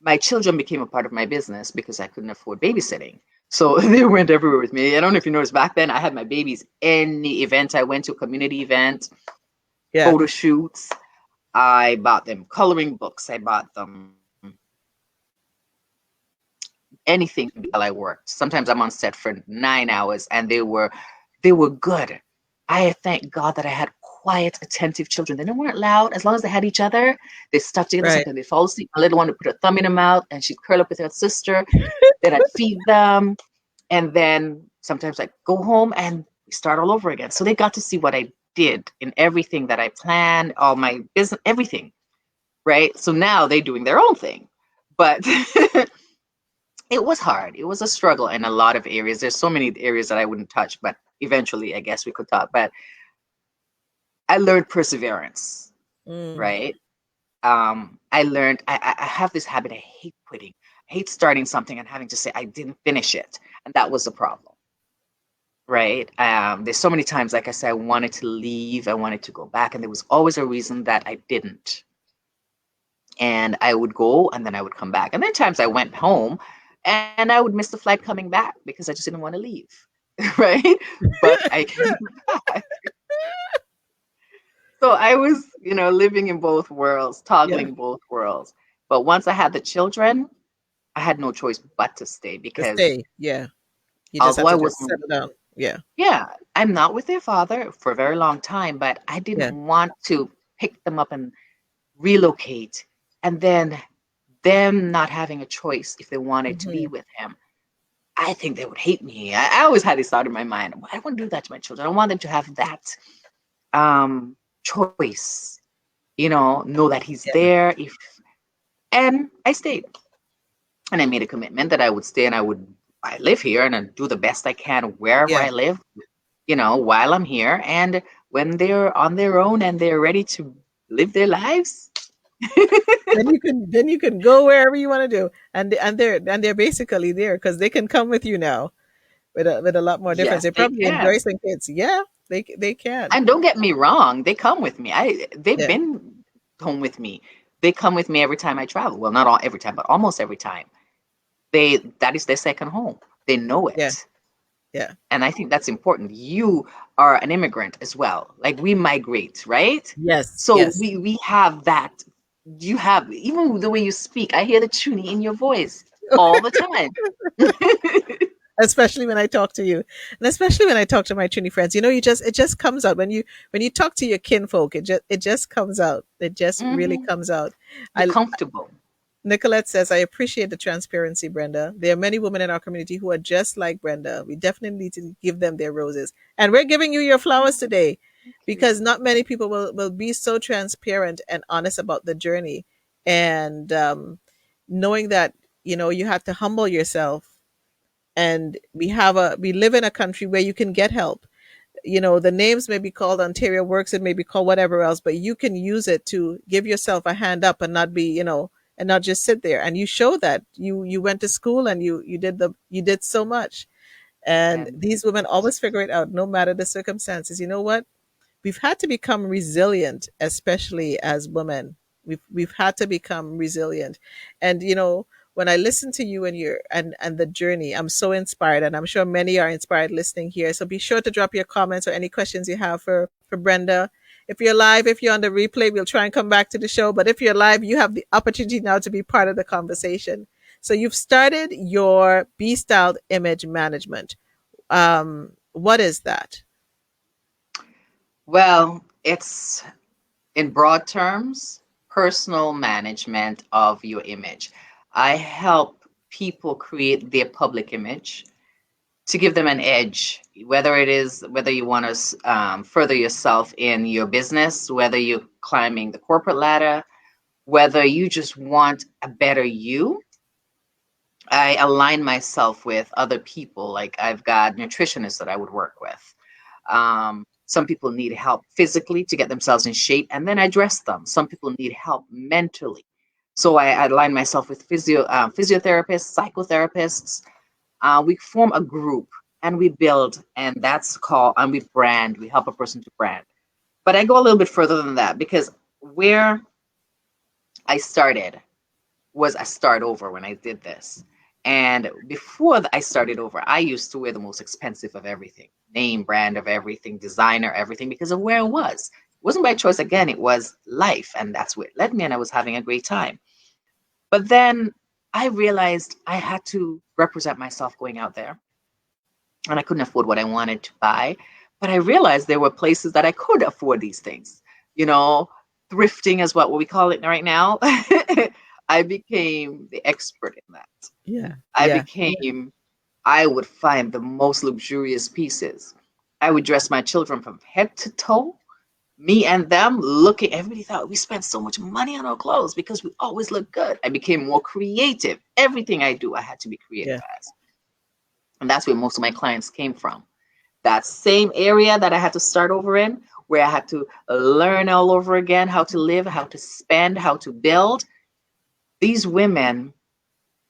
My children became a part of my business because I couldn't afford babysitting. So they went everywhere with me. I don't know if you noticed back then, I had my babies any event I went to, community event, Yeah. photo shoots. I bought them coloring books. I bought them anything while I worked. Sometimes I'm on set for 9 hours and they were good. I thank God that I had quiet, attentive children. They weren't loud. As long as they had each other, they stuck together. Right. Sometimes they fall asleep. My little one would put her thumb in her mouth and she'd curl up with her sister. Then I'd feed them. And then sometimes I'd go home and we start all over again. So they got to see what I did in everything that I planned, all my business, everything. Right. So now they're doing their own thing. But it was hard. It was a struggle in a lot of areas. There's so many areas that I wouldn't touch, but eventually I guess we could talk. But I learned perseverance, Mm. right? I learned I have this habit. I hate quitting. I hate starting something and having to say I didn't finish it. And that was the problem. Right. There's so many times, like I said, I wanted to leave, I wanted to go back, and there was always a reason that I didn't. And I would go and then I would come back. And then times I went home and I would miss the flight coming back because I just didn't want to leave. Right. But I came back. So I was, living in both worlds, Yeah. toggling both worlds. But once I had the children, I had no choice but to stay To because stay. Yeah. You just although have I to just wasn't, settle down. Yeah. yeah, I'm not with their father for a very long time, but I didn't Yeah. want to pick them up and relocate and then them not having a choice if they wanted to be Hmm. with him. I think they would hate me. I always had this thought in my mind. I don't want to do that to my children. I want them to have that choice. Know that he's Yeah. there. And I stayed, and I made a commitment that I would stay, and I live here, and I do the best I can wherever Yeah. I live. While I'm here, and when they're on their own and they're ready to live their lives. Then you can go wherever you want to do, and they're basically there because they can come with you now with a lot more difference. Yes, They they probably can. enjoy some kids. Yeah, they can. And don't get me wrong, they come with me. They've Yeah. been home with me. They come with me every time I travel. Well, not all every time, but almost every time. That is their second home. They know Yeah. it. Yeah. And I think that's important. You are an immigrant as well. Like we migrate, right? Yes. So Yes. we have that. You have even the way you speak. I hear the tuning in your voice all the time. Especially when I talk to you, and especially when I talk to my Trini friends. It just comes out when you talk to your kinfolk. It just comes out. It just really Hmm. comes out. You're I comfortable. Nicolette says, I appreciate the transparency, Brenda. There are many women in our community who are just like Brenda. We definitely need to give them their roses. And we're giving you your flowers today Thank because you. not many people will be so transparent and honest about the journey. And knowing that, you have to humble yourself. And we live in a country where you can get help. The names may be called Ontario Works, it may be called whatever else, but you can use it to give yourself a hand up and not be, and not just sit there. And you show that you went to school and you did so much. And And these women always figure it out no matter the circumstances. You know what? We've had to become resilient, especially as women. We've had to become resilient. And when I listen to you and the journey, I'm so inspired, and I'm sure many are inspired listening here. So be sure to drop your comments or any questions you have for Brenda. If you're live, if you're on the replay, we'll try and come back to the show. But if you're live, you have the opportunity now to be part of the conversation. So you've started your B styled image management. What is that? well, it's in broad terms, personal management of your image. I help people create their public image to give them an edge, whether you want to further yourself in your business, whether you're climbing the corporate ladder, whether you just want a better you. I align myself with other people. Like I've got nutritionists that I would work with. Some people need help physically to get themselves in shape, and then I dress them. Some people need help mentally. So I align myself with physiotherapists, psychotherapists. We form a group and we build, and we brand. We help a person to brand. But I go a little bit further than that because where I started was a start over when I did this. And before I started over, I used to wear the most expensive of everything, name brand of everything, designer, everything, because of where I was. It wasn't by choice. Again, it was life. And that's where it led me. And I was having a great time. But then I realized I had to represent myself going out there. And I couldn't afford what I wanted to buy. But I realized there were places that I could afford these things. You know, thrifting is what we call it right now. I became the expert in that. Yeah. I Yeah. became, I would find the most luxurious pieces. I would dress my children from head to toe. Me and them looking, everybody thought we spent so much money on our clothes because we always look good. I became more creative. Everything I do, I had to be creative Yeah. as. And that's where most of my clients came from. That same area that I had to start over in, where I had to learn all over again how to live, how to spend, how to build. These women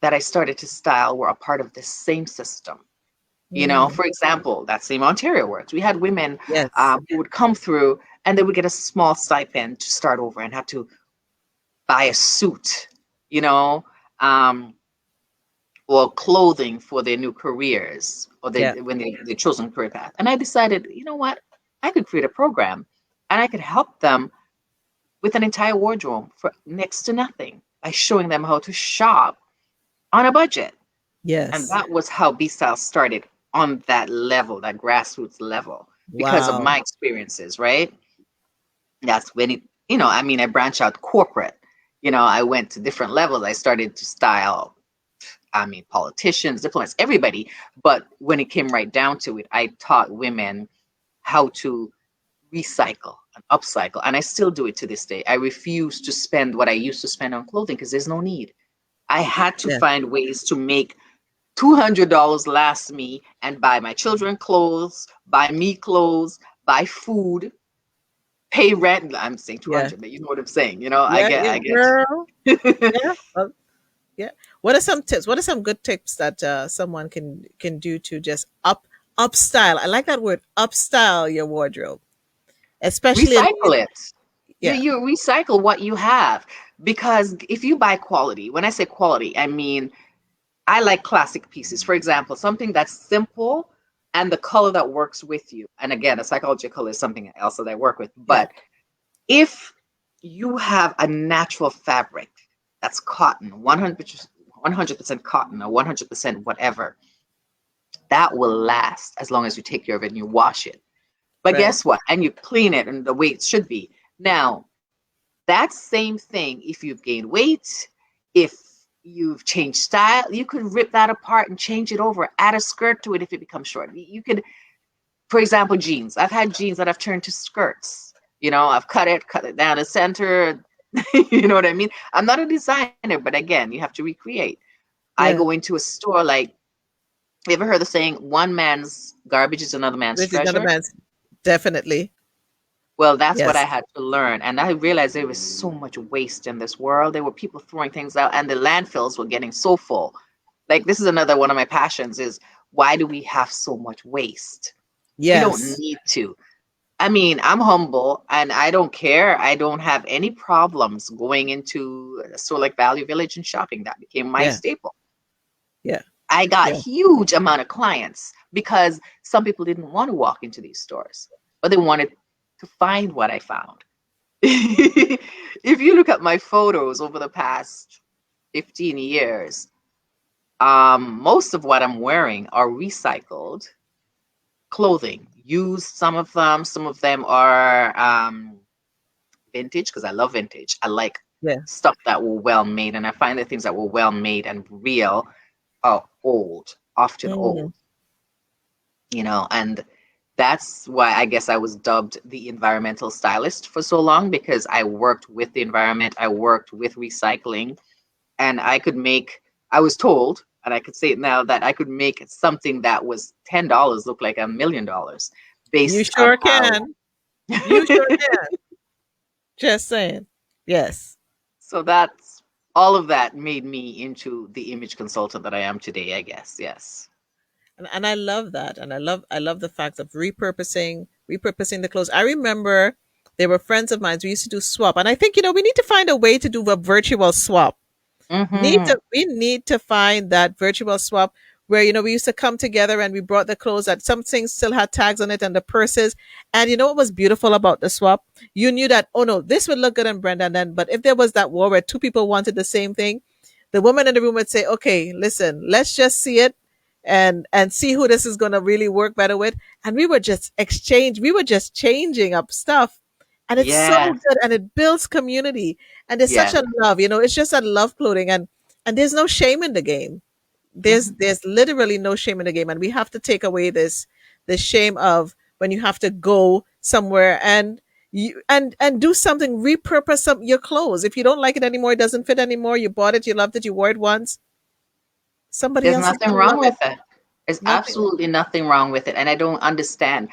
that I started to style were a part of the same system. You know, Mm. for example, that same Ontario Works, we had women Yes. who would come through and they would get a small stipend to start over and have to buy a suit, you know, um, or clothing for their new careers or Yeah. when they chosen career path. And I decided, you know what, I could create a program and I could help them with an entire wardrobe for next to nothing by showing them how to shop on a budget. And Yes. that was how B Style started on that level, that grassroots level, because of Wow. my experiences, right? That's when it, I mean, I branched out corporate. I went to different levels. I started to style, I mean, politicians, diplomats, everybody. But when it came right down to it, I taught women how to recycle and upcycle. And I still do it to this day. I refuse to spend what I used to spend on clothing because there's no need. I had to Yeah. find ways to make $200 last me and buy my children clothes, buy me clothes, buy food, pay rent. I'm saying Yeah. 200, but you know what I'm saying. I Yeah. get, Yeah. I get. Girl. Yeah. Yeah. What are some tips? What are some good tips that someone can do to just upstyle? I like that word, upstyle your wardrobe, especially Recycle it. You yeah, you recycle what you have because if you buy quality, when I say quality, I mean I like classic pieces. For example, something that's simple and the color that works with you. And again, a psychology color is something else that I work with. yeah, But if you have a natural fabric that's cotton, 100% cotton or 100% whatever, that will last as long as you take care of it and you wash it. But right. guess what? And you clean it and the way it should be. Now, that same thing, if you've gained weight, if you've changed style, you could rip that apart and change it over, add a skirt to it if it becomes short. You could, for example, jeans. I've had jeans that I've turned to skirts. I've cut it down the center. You know what I mean? I'm not a designer, but again, you have to recreate. I Yeah. go into a store like, you ever heard the saying, one man's garbage is another man's This is another treasure? man's definitely. Well, that's what I Yes. had to learn. And I realized there was so much waste in this world. There were people throwing things out, and the landfills were getting so full. Like, this is another one of my passions is why do we have so much waste? We don't Yes. need to. I mean, I'm humble and I don't care. I don't have any problems going into a store like Value Village and shopping. That became my Yeah. staple. Yeah. I got Yeah. huge amount of clients because some people didn't want to walk into these stores, but they wanted to find what I found. If you look at my photos over the past 15 years, most of what I'm wearing are recycled clothing. Used some of them are vintage because I love vintage. I like Yeah. stuff that were well made, and I find the things that were well made and real are old, often Mm. old, and that's why I guess I was dubbed the environmental stylist for so long because I worked with the environment, I worked with recycling, and I was told, and I could say it now, that I could make something that was $10 look like $1 million You based on sure how. can. You sure can. Just saying. Yes. So that's all of that made me into the image consultant that I am today, I guess. Yes. And I love that. And I love the fact of repurposing the clothes. I remember They were friends of mine. We used to do swap. And I think, we need to find a way to do a virtual swap. Mm-hmm. We need to find that virtual swap where we used to come together and we brought the clothes that some things still had tags on it and the purses. And you know what was beautiful about the swap? You knew that, oh no, this would look good on Brenda. And then, but if there was that war where two people wanted the same thing, the woman in the room would say, okay, listen, let's just see it and see who this is going to really work better with. And we were just changing up stuff. And it's so Yes. good and it builds community. And there's such Yes. a love, it's just a love clothing, and there's no shame in the game. There's Mm-hmm. there's literally no shame in the game, and we have to take away this shame of when you have to go somewhere and do something, repurpose your clothes. If you don't like it anymore, it doesn't fit anymore, you bought it, you loved it, you wore it once, somebody There's else is nothing gonna love wrong it. with it. There's Nothing. absolutely nothing wrong with it, and I don't understand.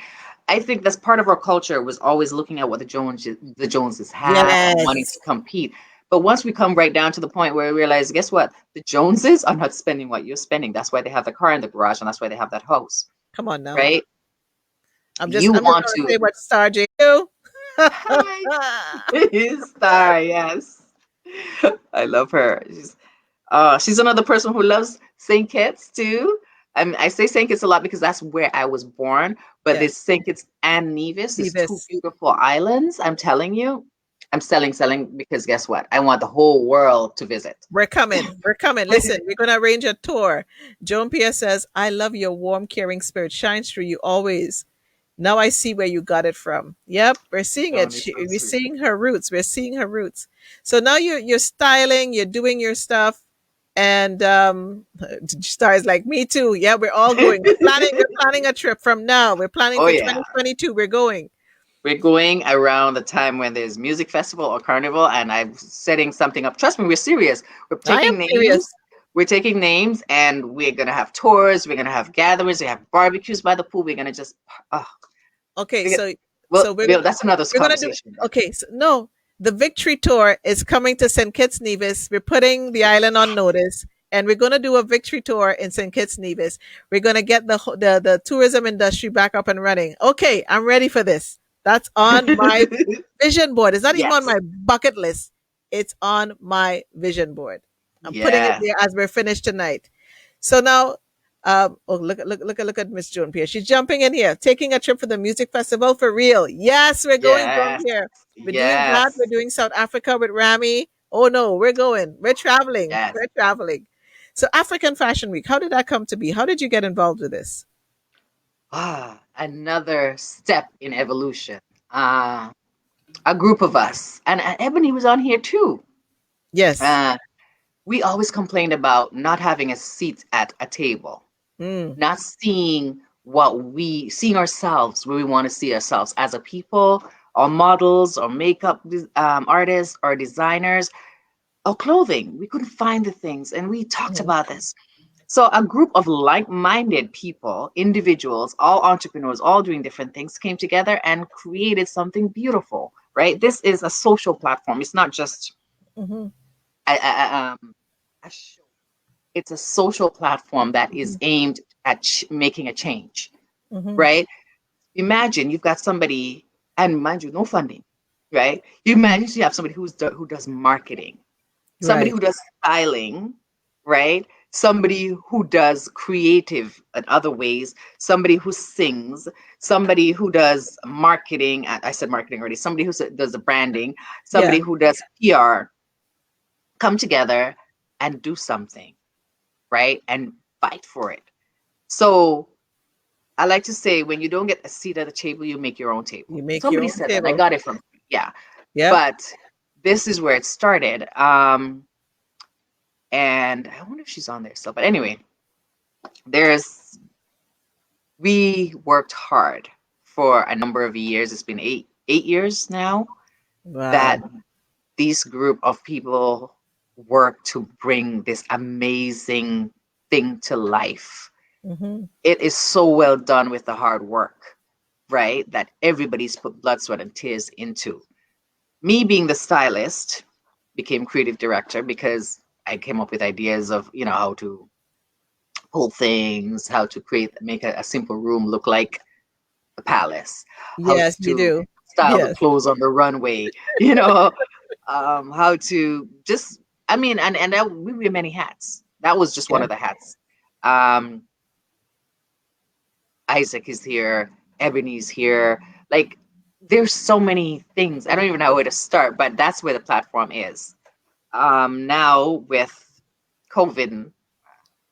I think that's part of our culture was always looking at what the Joneses have and wanting to Yes. compete. But once we come right down to the point where we realize, guess what? The Joneses are not spending what you're spending. That's why they have the car in the garage, and that's why they have that house, Come on now. right? I'm just You I'm just want gonna to say what Star J do. hi star, yes. I love her. She's another person who loves St. Kitts too. I say St. Kitts a lot because that's where I was born. But Yes. this St. Kitts and Nevis is two Nevis. beautiful islands. I'm telling you, I'm selling because guess what? I want the whole world to visit. We're coming. We're coming. Listen, we're going to arrange a tour. Joan Pierre says, I love your warm, caring spirit. Shines through you always. Now I see where you got it from. Yep, we're seeing it. Joan is so We're sweet. seeing her roots. We're seeing her roots. So now you're styling, you're doing your stuff, and stars like me too. Yeah, we're all going. We're planning a trip from now. We're planning Oh for yeah. 2022. We're going. We're going around the time when there's music festival or carnival, and I'm setting something up. Trust me, we're serious. We're I am taking names. serious. We're taking names, and we're gonna have tours. We're gonna have gatherings. We have barbecues by the pool. We're gonna just, oh, Okay, we get, so well, we're Bill, that's another we're gonna do it. conversation. Okay, so no, the victory tour is coming to St. Kitts Nevis. We're putting the island on notice, and we're gonna do a victory tour in St. Kitts Nevis. We're gonna get the tourism industry back up and running. Okay, I'm ready for this. That's on my vision board. It's not even on Yes, my bucket list. It's on my vision board. I'm putting it yes, there as we're finished tonight. So now, oh look at Miss Joan Pierre. She's jumping in here, taking a trip for the music festival for real. Yes, we're going from yes, here. We're doing that. yes, We're doing South Africa with Rami. Oh no, we're going. We're traveling. yes. We're traveling. So African Fashion Week. How did that come to be? How did you get involved with this? Another step in evolution. A group of us, and Ebony was on here too. Yes. Uh, we always complained about not having a seat at a table, Mm, not seeing ourselves where we want to see ourselves as a people, or models, or makeup artists, or designers, or clothing. We couldn't find the things, and we talked mhm, about this. So a group of like-minded people, individuals, all entrepreneurs, all doing different things, came together and created something beautiful. Right? This is a social platform. It's not just mhm, a show. It's a social platform that is mhm, aimed at making a change, mhm. right? Imagine you've got somebody, and mind you, no funding, right? You imagine you have somebody who does marketing, somebody Right. who does styling, right? Somebody who does creative in other ways, somebody who sings, somebody who does marketing. I said marketing already. Somebody who does the branding, Yeah. somebody who does PR. Come together and do something, right? And fight for it. So I like to say, when you don't get a seat at the table, you make your own table. You make your Somebody own said that. I table. got it from, yeah. Yep. But this is where it started. And I wonder if she's on there still. But anyway, there's we worked hard for a number of years. It's been eight years now that Wow. these group of people work to bring this amazing thing to life. Hmm. It is so well done with the hard work, right? That everybody's put blood, sweat, and tears into. Me being the stylist, became creative director because I came up with ideas of, how to pull things, how to make a simple room look like a palace, how Yes, you to do. style the Yes. clothes on the runway, you know, how to just, I mean, and that, we wear many hats. That was just one Yeah. of the hats. Um, Isaac is here, Ebony's here. Like, there's so many things. I don't even know where to start, but that's where the platform is. Now with COVID,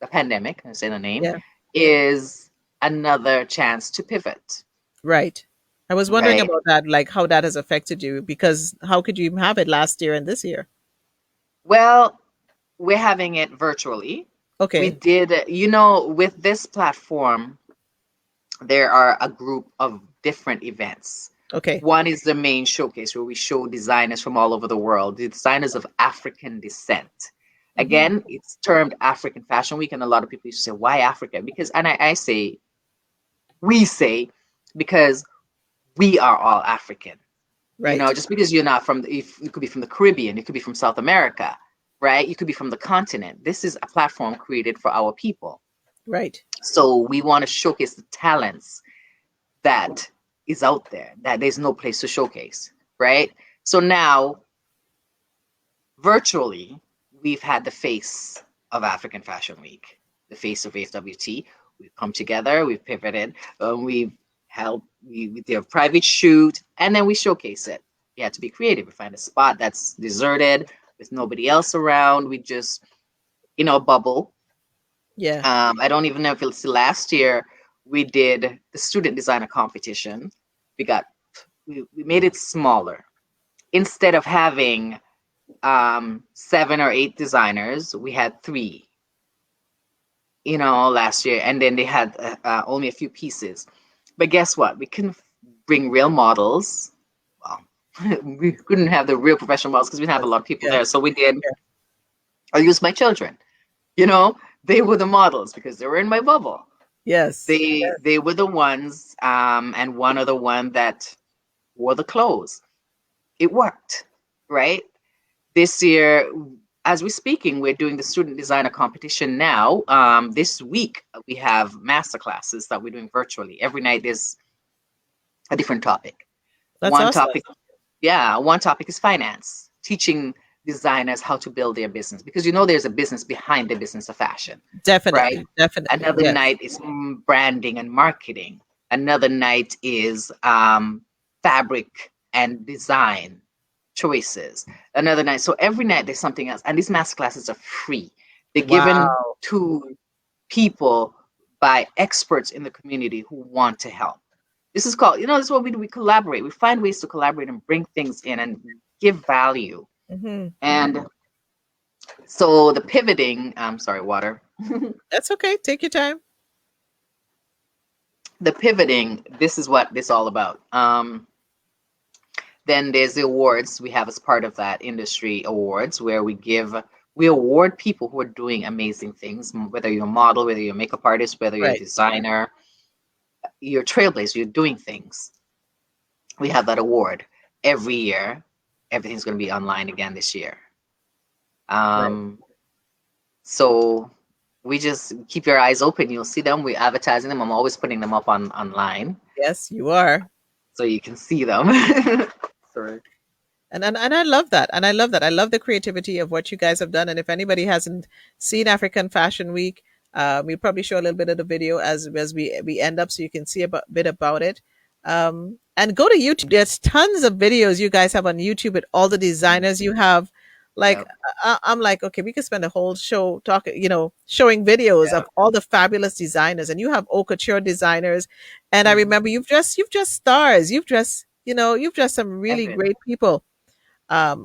the pandemic, I say the name, Yeah. is another chance to pivot, Right. I was wondering right? about that, like how that has affected you, because how could you have it last year and this year? Well, we're having it virtually. We Okay. did, you know, with this platform, there are a group of different events. Okay. One is the main showcase where we show designers from all over the world, the designers of African descent. Hmm. Again, it's termed African Fashion Week, and a lot of people used to say, why Africa? Because, and I say, we say, because we are all African. You know, Right. just because you're not from, if you could be from the Caribbean, you could be from South America, right? You could be from the continent. This is a platform created for our people. Right. So we want to showcase the talents that is out there that there's no place to showcase, right? So now, virtually, we've had the face of African Fashion Week, the face of AFWT. We've come together, we've pivoted, we've held, we did a private shoot, and then we showcase it. We had to be creative. We find a spot that's deserted with nobody else around. We just, a bubble. Yeah. I don't even know if it's last year we did the student designer competition. We got we made it smaller. Instead of having 7 or 8 designers, we had 3. Last year, and then they had only a few pieces. But guess what? We couldn't bring real models. Well, we couldn't have the real professional models because we didn't have a Yes. lot of people Yeah. there. So we did. Yeah. I used my children. You know, they were the models because they were in my bubble. Yes. They were the ones, and one other one that wore the clothes. It worked, right? This year, as we're speaking, we're doing the student designer competition now. This week we have master classes that we're doing virtually. Every night there's a different topic. That's One awesome. topic, yeah, one topic is finance, teaching designers how to build their business because there's a business behind the business of fashion, right? Definitely. Definitely. Another Yes. night is branding and marketing. Another night is fabric and design choices. Another night. So every night there's something else. And these master classes are free. They're given Wow. to people by experts in the community who want to help. This is called, this is what we do. We collaborate. We find ways to collaborate and bring things in and give value. Hmm. And so the pivoting, I'm sorry, water. That's okay. Take your time. The pivoting, this is what this all about. Then there's the awards we have as part of that industry awards where we award people who are doing amazing things, whether you're a model, whether you're a makeup artist, whether you're a Right. designer, you're a trailblazer, you're doing things. We have that award every year. Everything's going to be online again this year. Right. Um, so we just keep your eyes open. You'll see them. We're advertising them. I'm always putting them up online Yes, you are. so you can see them. Sorry. And I love that. And I love that. I love the creativity of what you guys have done. And if anybody hasn't seen African Fashion Week, we probably show a little bit of the video as we end up so you can see a bit about it. And go to YouTube. There's tons of videos you guys have on YouTube with all the designers you have. Like Yep. I'm like, okay, we could spend a whole show talking, showing videos of Yep. all the fabulous designers, and you have haute couture designers. And I Mhm. remember you've just stars. You've just some really Epic. great people from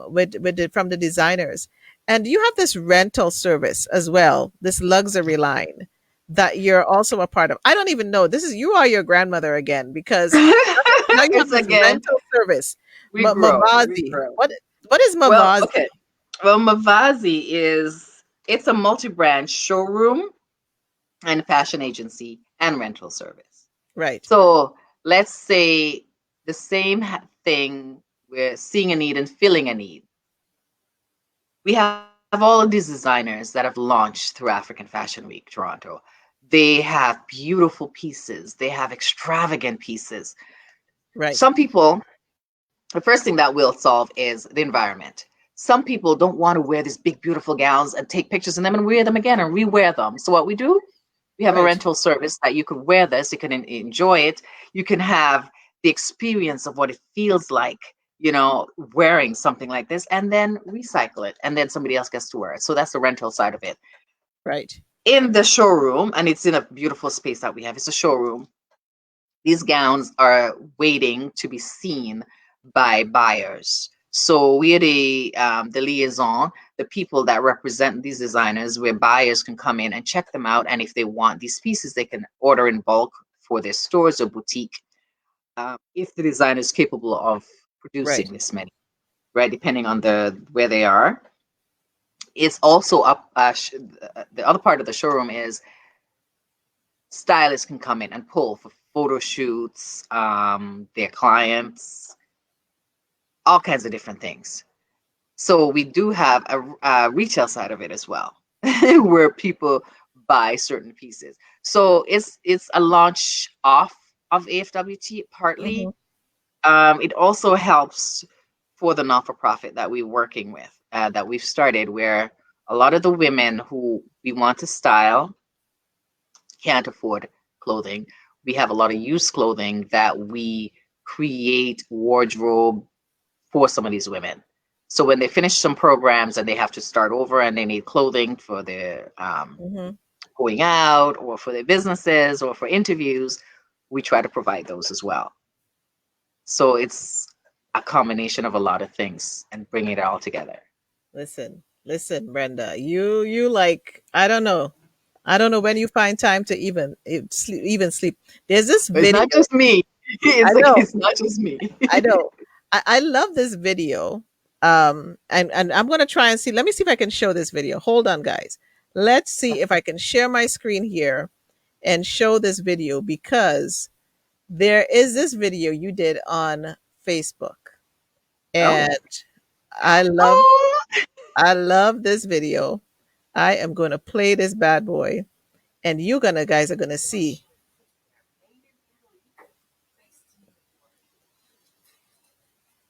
the designers. And you have this rental service as well, this luxury line that you're also a part of. I don't even know. You are your grandmother again because now you have It's this again, rental service. we grow. We Mavazi. grow. What is Well, Mavazi? okay. Well, Mavazi it's a multi-brand showroom and fashion agency and rental service. Right. So let's say the same thing, we're seeing a need and filling a need. We have all of these designers that have launched through African Fashion Week, Toronto. They have beautiful pieces. They have extravagant pieces. Right. Some people The first thing that we'll solve is the environment. Some people don't want to wear these big, beautiful gowns and take pictures in them and wear them again and rewear them. So what we do, we have a Right. rental service that you can wear this, you can enjoy it, you can have the experience of what it feels like, wearing something like this, and then recycle it, and then somebody else gets to wear it. So that's the rental side of it. Right. In the showroom, and it's in a beautiful space that we have, it's a showroom. These gowns are waiting to be seen by buyers. So we're the liaison, the people that represent these designers, where buyers can come in and check them out. And if they want these pieces, they can order in bulk for their stores or boutique. If the designer is capable of Right. producing this many, right, depending on the where they are. It's also up. The other part of the showroom is stylists can come in and pull for photo shoots, their clients, all kinds of different things. So we do have a retail side of it as well, where people buy certain pieces. So it's a launch off of AFWT partly. Hmm. It also helps for the not-for-profit that we're working with, that we've started, where a lot of the women who we want to style can't afford clothing. We have a lot of used clothing that we create wardrobe for some of these women. So when they finish some programs and they have to start over and they need clothing for their Hmm. going out or for their businesses or for interviews, we try to provide those as well. So it's a combination of a lot of things and bringing it all together. Listen, listen, Brenda. You like I don't know when you find time to sleep. Even sleep. There's this But it's not video. just me. I It's like know. it's not just me. I know. I love this video. And I'm gonna try and see. Let me see if I can show this video. Hold on, guys. Let's see if I can share my screen here and show this video because there is this video you did on Facebook, Oh. and I love Oh. I love this video. I am going to play this bad boy, and you gonna guys are gonna see.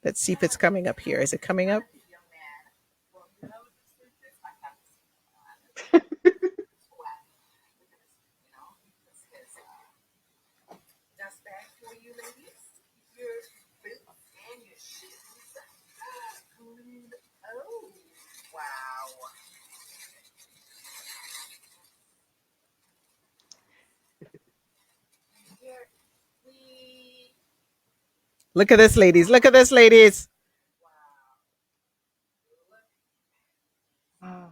Let's see if it's coming up here. Is it coming up? Look at this, ladies. Look at this, ladies. Oh.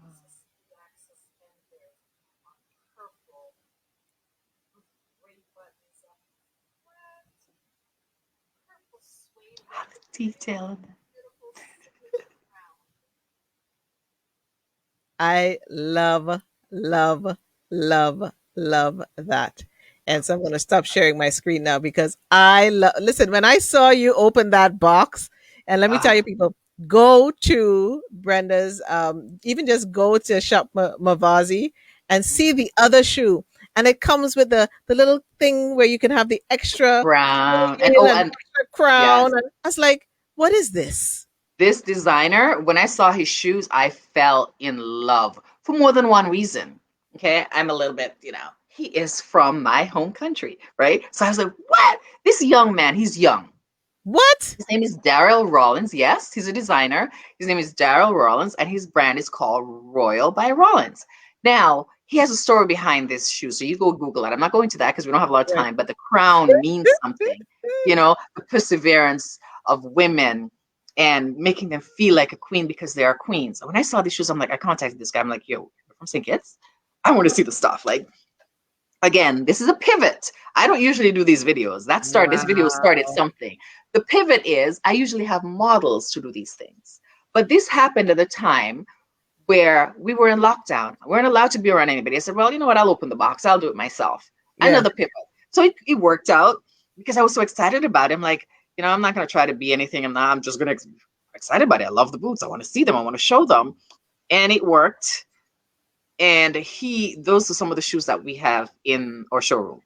Detail. I love, love, love, love that. And so I'm going to stop sharing my screen now because I love. Listen, when I saw you open that box, and let me tell Ah, you, people, go to Brenda's, even just go to Shop Mavazi and see mhm. the other shoe. And it comes with the little thing where you can have the extra Brown and chain oh, and and extra crown. yes, And I was like, what is this? this designer, when I saw his shoes, I fell in love for more than one reason. Okay, I'm a little bit, he is from my home country, right? So I was like, what? This young man, he's young. What? His name is Daryl Rollins. Yes, he's a designer. His name is Daryl Rollins, and his brand is called Royal by Rollins. Now, he has a story behind this shoe, so you go Google it. I'm not going to that because we don't have a lot of Right. time, but the crown means something, the perseverance of women and making them feel like a queen because they are queens. When I saw these shoes, I'm like, I contacted this guy. I'm like, yo, you're from St. Kitts? I want to see the stuff. Like, again, this is a pivot. I don't usually do these videos. This video started Wow. something. The pivot is I usually have models to do these things. But this happened at a time where we were in lockdown. We weren't allowed to be around anybody. I said, well, you know what? I'll open the box. I'll do it myself. Yeah. Another pivot. So it worked out because I was so excited about it. I'm like, I'm not going to try to be anything. I'm just going to excited about it. I love the boots. I want to see them. I want to show them. And it worked. And those are some of the shoes that we have in our showroom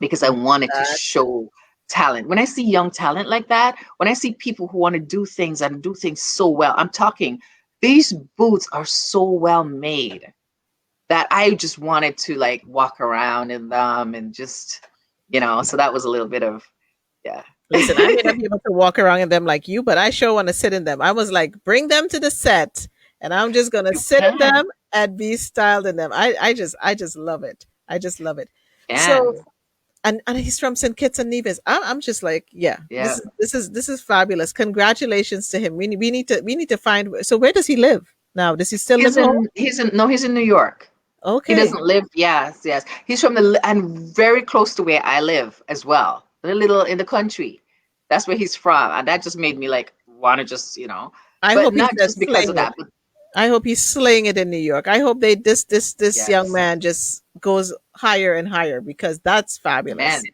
because I wanted to That show talent. When I see young talent like that, when I see people who want to do things and do things so well, I'm talking, these boots are so well made that I just wanted to like walk around in them and just, so that was a little bit of, yeah. Listen, I may not be able to walk around in them like you, but I sure want to sit in them. I was like, bring them to the set, and I'm just gonna You sit in can, them and be styled in them. I just love it. I just love it. So, can, and he's from St. Kitts and Nevis. I'm just like, yeah, this yeah. is this is this is fabulous. Congratulations to him. We need to find. So where does he live now? Does he still live home? He's in New York. He Okay, doesn't live, yes, yes. He's from and very close to where I live as well. A little in the country. That's where he's from. And that just made me like want to just, I but hope he's not just just because slaying of it. that, but I hope he's slaying it in New York. I hope this young yes. man just goes higher and higher because that's Amen. fabulous.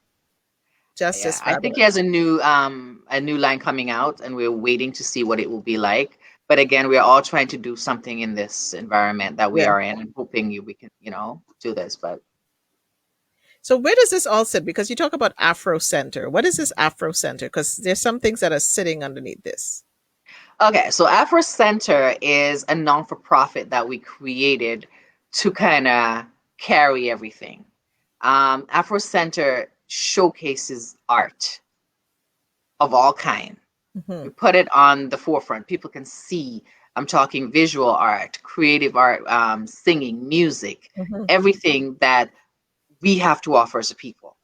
Just Yeah. I think he fabulous. has a new line coming out and we're waiting to see what it will be like. But again, we are all trying to do something in this environment that we Yeah. are in and hoping we can, do this. But So where does this all sit? Because you talk about Afro Center. What is this Afro Center? Because there's some things that are sitting underneath this. okay, so Afro Center is a non-for-profit that we created to kind of carry everything. Afro Center showcases art of all kind. Hmm. We put it on the forefront. People can see. I'm talking visual art, creative art, singing, music, Hmm. everything that we have to offer as a people,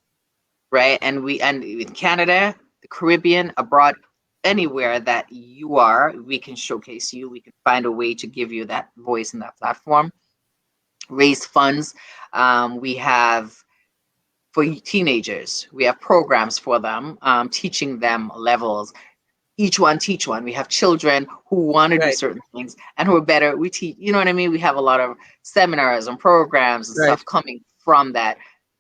right? And in Canada, the Caribbean, abroad, anywhere that you are, we can showcase you. We can find a way to give you that voice and that platform. Raise funds. We have for teenagers. We have programs for them, teaching them levels. Each one teach one. We have children who want to do Right. certain things and who are better. We teach. You know what I mean? We have a lot of seminars and programs and Right. stuff coming from that.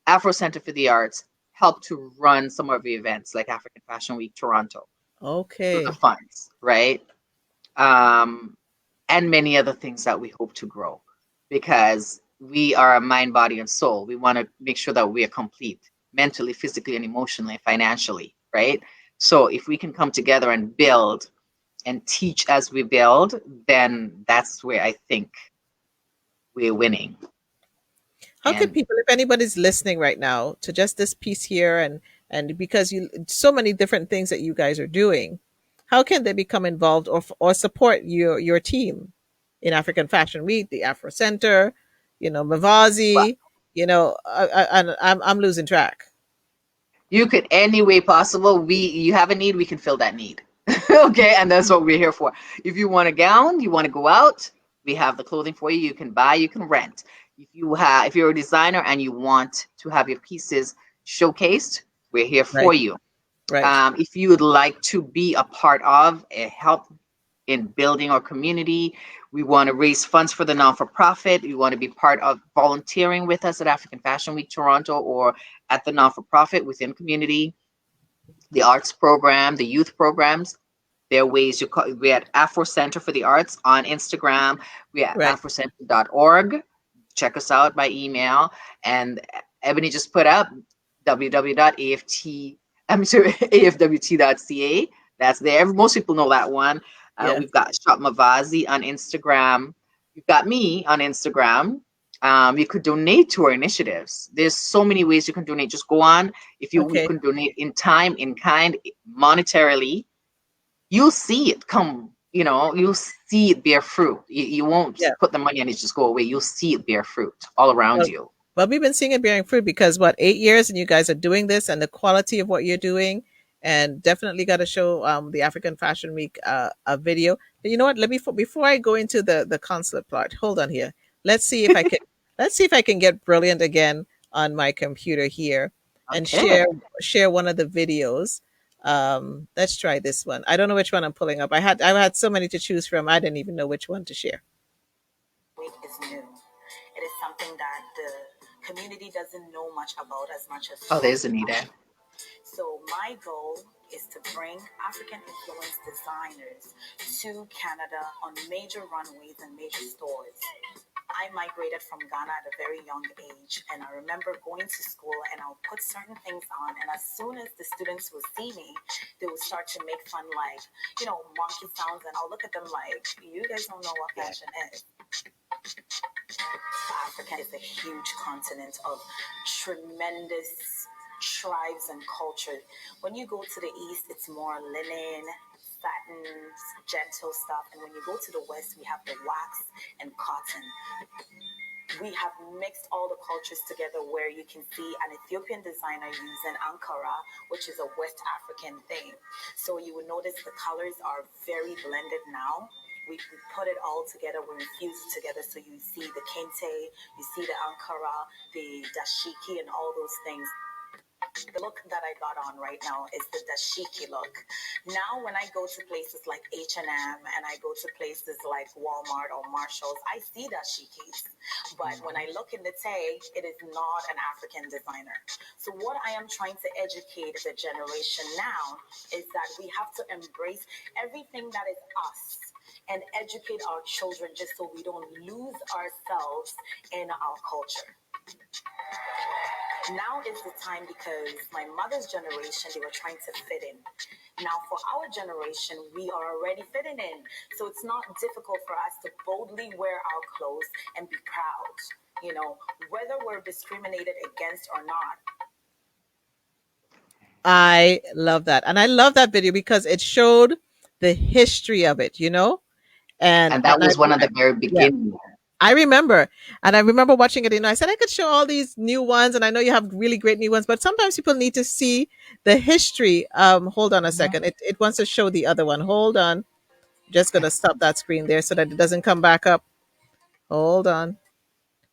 Afro Center for the Arts help to run some of the events like African Fashion Week Toronto through the Okay. funds, right? Um, and many other things that we hope to grow because we are a mind, body, and soul. We want to make sure that we are complete mentally, physically, and emotionally, financially, right? So if we can come together and build and teach as we build, then that's where I think we're winning. How can And people, if anybody's listening right now to just this piece here, and because you so many different things that you guys are doing, how can they become involved or support your team in African Fashion Week, the Afro Center, well, Mavazi, and I'm losing track. you could any way possible. You have a need, we can fill that need. Okay, and that's what we're here for. If you want a gown, you want to go out, we have the clothing for you. You can buy, you can rent. If you're a designer and you want to have your pieces showcased, we're here for Right, you. right, If you would like to be a part of a help in building our community, we want to raise funds for the non-for-profit. We want to be part of volunteering with us at African Fashion Week Toronto or at the non-for-profit within community, the arts program, the youth programs. There are ways you call. We're at Afro Center for the Arts on Instagram. We're at right. afrocenter.org. Check us out by email. And Ebony just put up www.aft, I'm sorry, afwt.ca. That's there. Most people know that one. Yeah. We've got Shop Mavazi on Instagram. You've got me on Instagram. You could donate to our initiatives. There's so many ways you can donate. Just go on. If you Okay. can donate in time, in kind, monetarily, you'll see it come. You'll see it bear fruit. You won't Yeah. put the money and it just go away. You'll see it bear fruit all around Well, you. well, we've been seeing it bearing fruit because what 8 years and you guys are doing this and the quality of what you're doing, and definitely got to show the African Fashion Week a video. But you know what? Let me before I go into the consulate part. Hold on here. Let's see if I can let's see if I can get brilliant again on my computer here and share Okay. share one of the videos. Let's try this one. I don't know which one I'm pulling up. I had so many to choose from. I didn't even know which one to share. Week is new. It is something that the community doesn't know much about as much as Oh, we there's do. Anita. So my goal is to bring African influenced designers to Canada on major runways and major stores. I migrated from Ghana at a very young age, and I remember going to school and I'll put certain things on, and as soon as the students will see me, they will start to make fun, like, monkey sounds, and I'll look at them like, you guys don't know what fashion is. Africa is a huge continent of tremendous tribes and culture. When you go to the east, it's more linen, satins, gentle stuff, and when you go to the west, we have the wax and cotton. We have mixed all the cultures together, where you can see an Ethiopian designer using Ankara, which is a West African thing. So you will notice the colors are very blended now. We put it all together, we infuse it together, so you see the kente, you see the Ankara, the dashiki, and all those things. The look that I got on right now is the dashiki look. Now, when I go to places like H&M and I go to places like Walmart or Marshalls, I see dashikis. But when I look in the tag, it is not an African designer. So what I am trying to educate the generation now is that we have to embrace everything that is us and educate our children, just so we don't lose ourselves in our culture. Now is the time, because my mother's generation, they were trying to fit in. Now, for our generation, we are already fitting in. So it's not difficult for us to boldly wear our clothes and be proud, whether we're discriminated against or not. I love that. And I love that video because it showed the history of it, And And and that was one of the very yeah, beginning. I remember. And I remember watching it, I said I could show all these new ones, and I know you have really great new ones, but sometimes people need to see the history. Hold on a second. It wants to show the other one. Hold on. Just gonna stop that screen there so that it doesn't come back up. Hold on.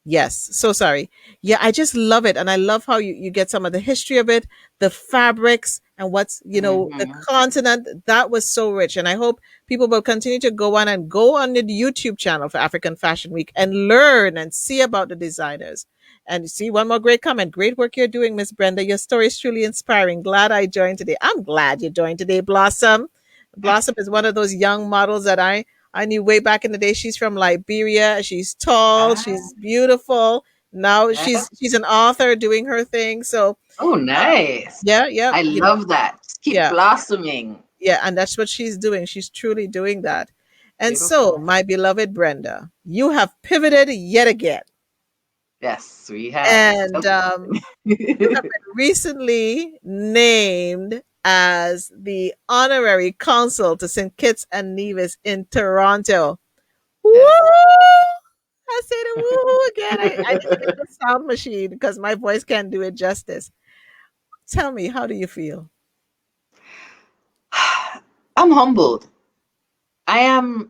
Yes, so sorry. Yeah, I just love it. And I love how you get some of the history of it, the fabrics, and the Hmm. continent. That was so rich. And I hope people will continue to go on the YouTube channel for African Fashion Week and learn and see about the designers. And see one more great comment. Great work you're doing, Miss Brenda. Your story is truly inspiring. Glad I joined today. I'm glad you joined today, Blossom. Blossom is one of those young models that I knew way back in the day. She's from Liberia. She's tall. Ah, She's beautiful. Now yeah. she's an author doing her thing. So Oh, nice. yeah, yeah, I love that. Just keep yeah, blossoming. yeah, and that's what she's doing. She's truly doing that. And so, Beautiful. my beloved Brenda, you have pivoted yet again, Yes, we have. and you have been recently named as the Honorary Consul to St. Kitts and Nevis in Toronto. Woo! Yes. I say the woo again. I need to get the sound machine because my voice can't do it justice. Tell me, how do you feel? I'm humbled. I'm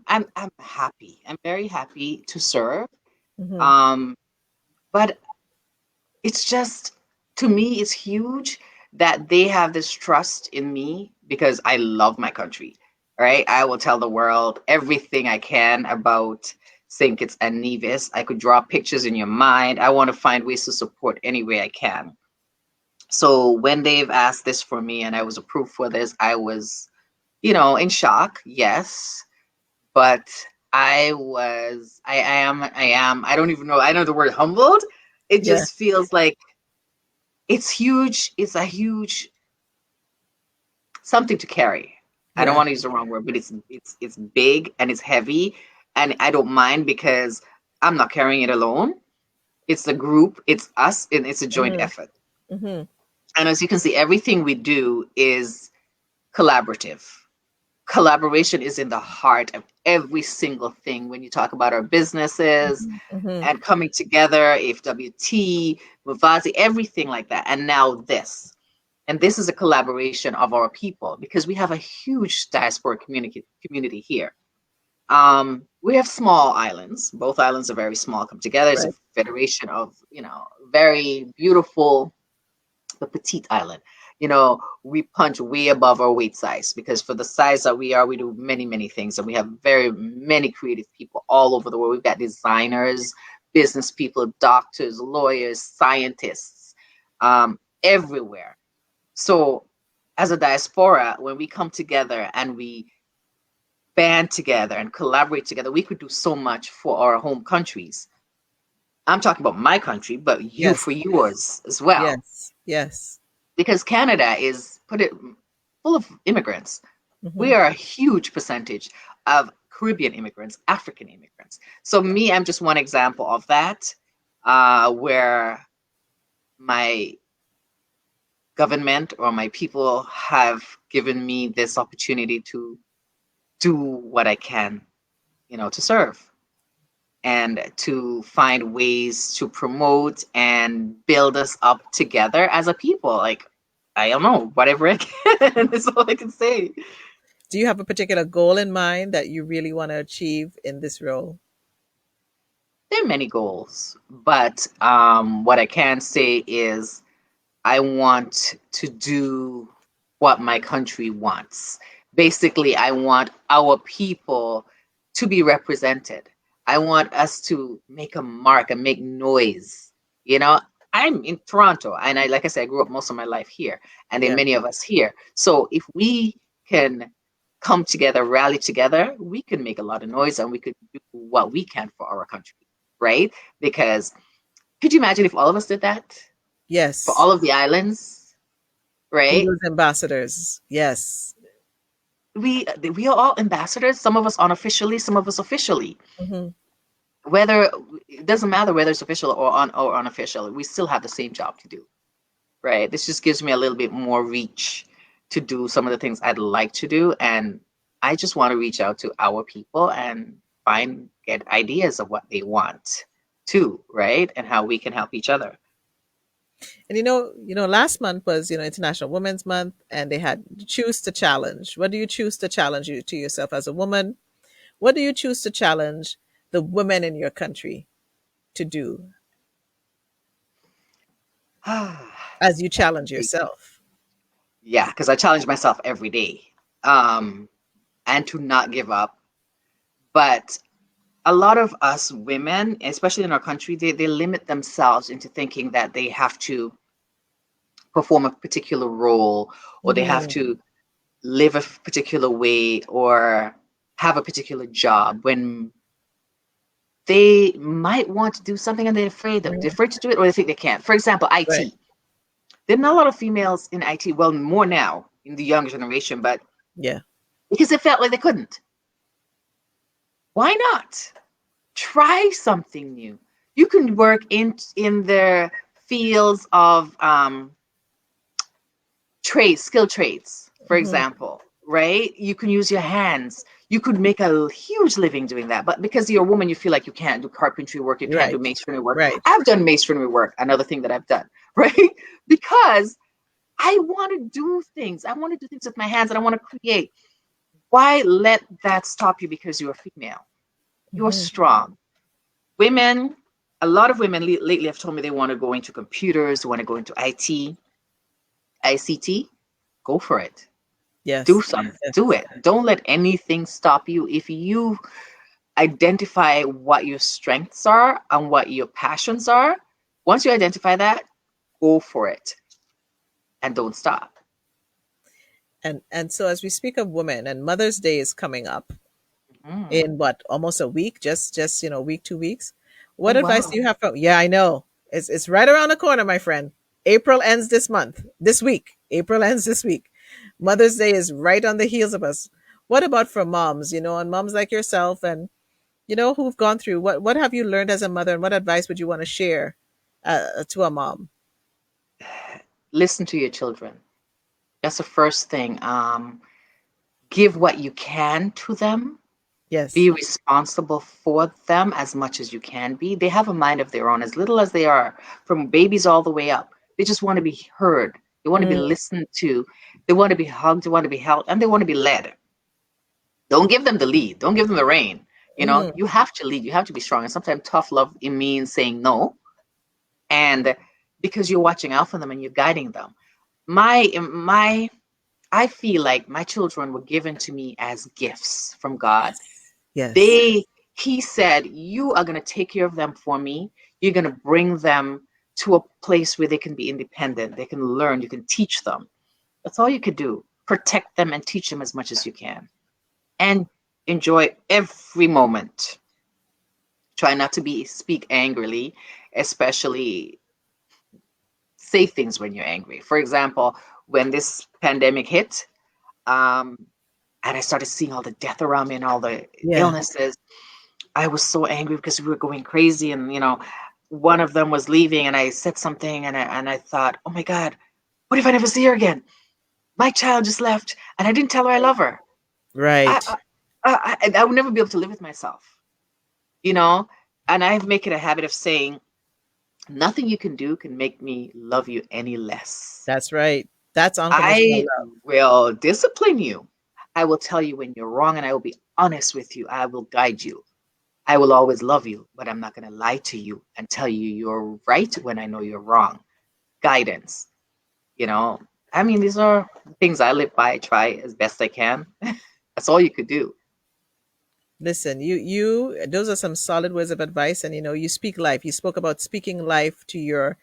happy. I'm very happy to serve. Hmm. Um, but it's just, to me, it's huge that they have this trust in me because I love my country. Right? I will tell the world everything I can about St. Kitts and Nevis. I could draw pictures in your mind. I want to find ways to support any way I can. So when they've asked this for me and I was approved for this, I was, in shock. Yes, but I don't even know. I know the word humbled. It Yeah, just feels like it's huge. It's a huge something to carry. I don't yeah. want to use the wrong word, but it's big and it's heavy, and I don't mind because I'm not carrying it alone. It's a group, it's us, and it's a joint Hmm. effort. Hmm. And as you can see, everything we do is collaborative. Collaboration is in the heart of every single thing when you talk about our businesses Hmm. and coming together, FWT, Mavazi, everything like that. And now this. And this is a collaboration of our people because we have a huge diaspora community here. We have small islands. Both islands are very small, come together. It's a Right. federation of, very beautiful, the petite island. We punch way above our weight size because for the size that we are, we do many, many things. And we have very many creative people all over the world. We've got designers, business people, doctors, lawyers, scientists, everywhere. So as a diaspora, when we come together and we band together and collaborate together, we could do so much for our home countries. I'm talking about my country, but you Yes. for yours as well. Yes. Yes. Because Canada is put it full of immigrants. Hmm. We are a huge percentage of Caribbean immigrants, African immigrants. So me, I'm just one example of that, where my government or my people have given me this opportunity to do what I can, to serve and to find ways to promote and build us up together as a people. Like, I don't know, whatever I can is all I can say. Do you have a particular goal in mind that you really want to achieve in this role? There are many goals, but what I can say is I want to do what my country wants. Basically, I want our people to be represented. I want us to make a mark and make noise. You know, I'm in Toronto, and like I said, I grew up most of my life here, and there are Yeah. many of us here. So if we can come together, rally together, we can make a lot of noise, and we could do what we can for our country, right? Because could you imagine if all of us did that for Yes. all of the islands? Be Right? those ambassadors. Yes. We are all ambassadors. Some of us unofficially, some of us officially. Hmm. Whether it doesn't matter whether it's official or unofficial, we still have the same job to do. Right? This just gives me a little bit more reach to do some of the things I'd like to do, and I just want to reach out to our people and get ideas of what they want too, right? And how we can help each other. And last month was, International Women's Month, and they had choose to challenge. What do you choose to challenge you to yourself as a woman? What do you choose to challenge the women in your country to do as you That's challenge big. yourself? Yeah, because I challenge myself every day, and to not give up. But a lot of us women, especially in our country, they limit themselves into thinking that they have to perform a particular role, or they have Hmm. to live a particular way, or have a particular job when they might want to do something and they're afraid to do it, or they think they can't. For example, Right. IT. There are not a lot of females in IT. Well, more now in the younger generation, but Yeah. because they felt like they couldn't. Why not? Try something new. You can work in the fields of trades, skill trades, for Hmm. example, right? You can use your hands. You could make a huge living doing that. But because you're a woman, you feel like you can't do carpentry work, you can't do Right. masonry work. Right. I've done masonry work, another thing that I've done, right? Because I want to do things. I want to do things with my hands and I want to create. Why let that stop you because you're a female? You're Hmm. strong. Women, a lot of women lately have told me they want to go into computers, they want to go into IT, ICT. Go for it. Do Yes. something. Do Yes. it. Don't let anything stop you. If you identify what your strengths are and what your passions are, once you identify that, go for it and don't stop. And so as we speak of women, and Mother's Day is coming up Mhm. in what, almost a week, just week, 2 weeks. Oh, What advice do wow. you have from? Yeah, I know it's right around the corner, my friend. April ends this week. April ends this week. Mother's Day is right on the heels of us. What about for moms, and moms like yourself, and who've gone through, what have you learned as a mother, and what advice would you want to share to a mom? Listen to your children. That's the first thing. Give what you can to them. Yes. Be responsible for them as much as you can be. They have a mind of their own, as little as they are, from babies all the way up. They just want to be heard. They want to be Mm, listened to. They want to be hugged. They want to be held, and they want to be led. Don't give them the lead. Don't give them the rein. mhm, You have to lead. You have to be strong. And sometimes tough love, it means saying no, and because you're watching out for them and you're guiding them. My I feel like my children were given to me as gifts from God. yes. They He said, you are going to take care of them for me. You're going to bring them to a place where they can be independent. They can learn. You can teach them. That's all you could do. Protect them and teach them as much as you can. And enjoy every moment. Try not to be speak angrily, especially say things when you're angry. For example, when this pandemic hit, um, and I started seeing all the death around me and all the Yeah. illnesses, I was so angry because we were going crazy. And, one of them was leaving and I said something and I thought, oh my God, what if I never see her again? My child just left and I didn't tell her I love her. I, Right. I would never be able to live with myself, you know? And I make it a habit of saying, nothing you can do can make me love you any less. That's right. That's unconditional I love. will discipline you. I will tell you when you're wrong and I will be honest with you. I will guide you. I will always love you, but I'm not going to lie to you and tell you you're right when I know you're wrong. Guidance, you know. I mean, these are things I live by, try as best I can. That's all you could do. Listen, those are some solid words of advice, and you speak life. You spoke about speaking life to your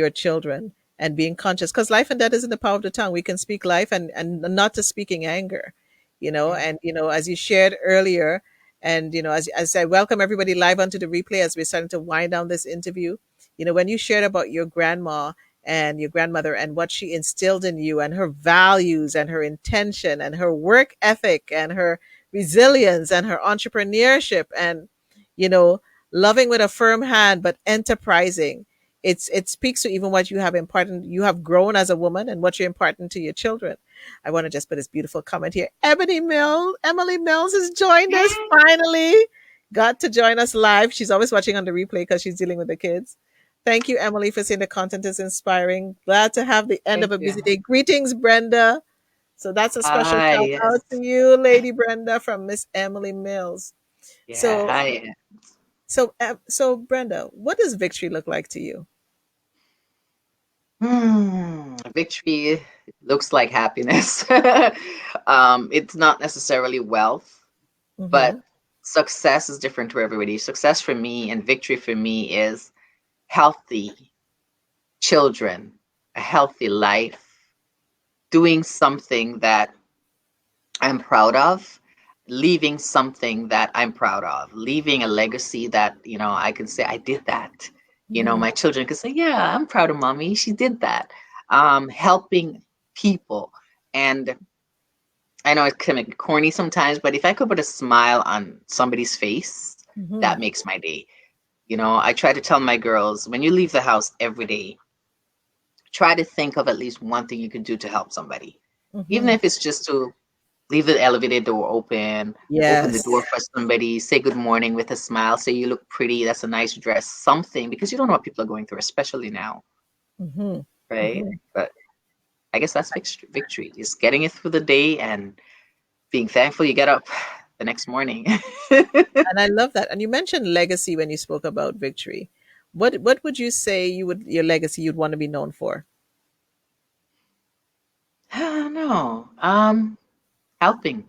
children and being conscious, because life and death is in the power of the tongue. We can speak life and not to speaking anger, Yeah. and as you shared earlier, and as I welcome everybody live onto the replay as we're starting to wind down this interview. When you shared about your grandma and your grandmother and what she instilled in you and her values and her intention and her work ethic and her resilience and her entrepreneurship and you know loving with a firm hand but enterprising. It speaks to even what you have grown as a woman and what you're imparting to your children. I want to just put this beautiful comment here. Emily Mills has joined us finally. Got to join us live. She's always watching on the replay because she's dealing with the kids. Thank you, Emily, for saying the content is inspiring. Glad to have the end of Thank a busy you. day. Greetings, Brenda. So that's a special Hi, shout out yes. to you, Lady Brenda from Miss Emily Mills. Yeah, So, hi. so Brenda, what does victory look like to you? Victory looks like happiness. It's not necessarily wealth, but Mm-hmm. success is different to everybody. Success for me and victory for me is healthy children, a healthy life, doing something that I'm proud of, leaving something that I'm proud of, leaving a legacy that, I can say I did that. Mm-hmm. My children can say, yeah, I'm proud of mommy. She did that. Helping people. And I know it's kind of corny sometimes, but if I could put a smile on somebody's face, Mm-hmm. that makes my day. I try to tell my girls, when you leave the house every day, try to think of at least one thing you can do to help somebody. Even Mm-hmm. if it's just to leave the elevator door open the Yes. door for somebody, say good morning with a smile, say you look pretty, that's a nice dress, something, because you don't know what people are going through, especially now, Mm-hmm. right? Mm-hmm. But I guess that's victory, is getting it through the day and being thankful you get up the next morning. And I love that. And you mentioned legacy when you spoke about victory. What would you say your legacy you'd want to be known for? I don't know. Helping,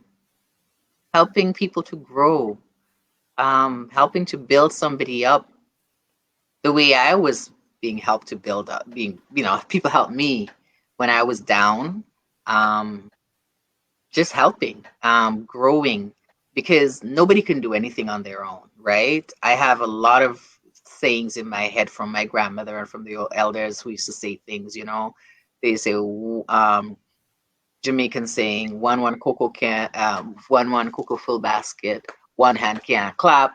helping people to grow, helping to build somebody up the way I was being helped to build up, people helped me when I was down, um, just helping, growing, because nobody can do anything on their own, right? I have a lot of sayings in my head from my grandmother and from the old elders who used to say things, they say, Jamaican saying, one cocoa full basket, one hand can't clap.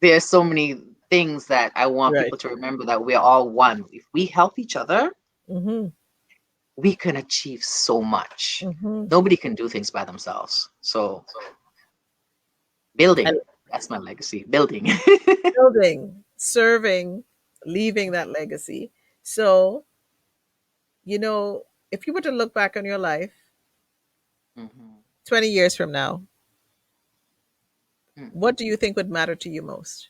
There's so many things that I want Right. people to remember, that we're all one. If we help each other, Mm-hmm. we can achieve so much. Mm-hmm. Nobody can do things by themselves. So And building, that's my legacy. Building. building, serving, leaving that legacy. So, if you were to look back on your life Mhm. 20 years from now, Mm. what do you think would matter to you most?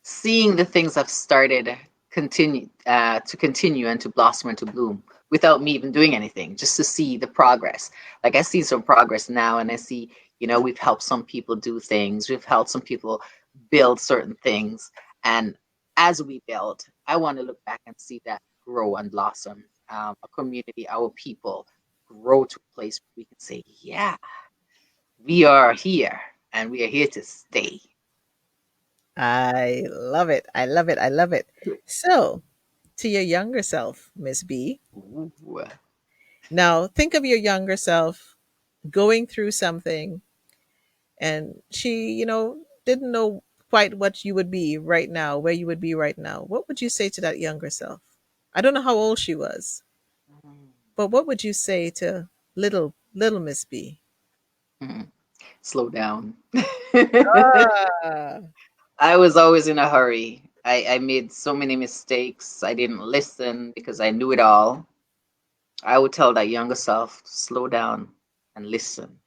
Seeing the things I've started continue and to blossom and to bloom without me even doing anything, just to see the progress. Like, I see some progress now, and I see, we've helped some people do things, we've helped some people build certain things, and as we build, I want to look back and see that grow and blossom. A community, our people grow to a place where we can say, yeah, we are here. and we are here to stay. I love it. I love it. I love it. So, to your younger self, Miss B, Ooh. now think of your younger self going through something, and she, didn't know quite what you would be right now, where you would be right now. What would you say to that younger self? I don't know how old she was, but what would you say to little Miss B? Hmm. Slow down. Ah. I was always in a hurry. I made so many mistakes. I didn't listen because I knew it all. I would tell that younger self, slow down and listen.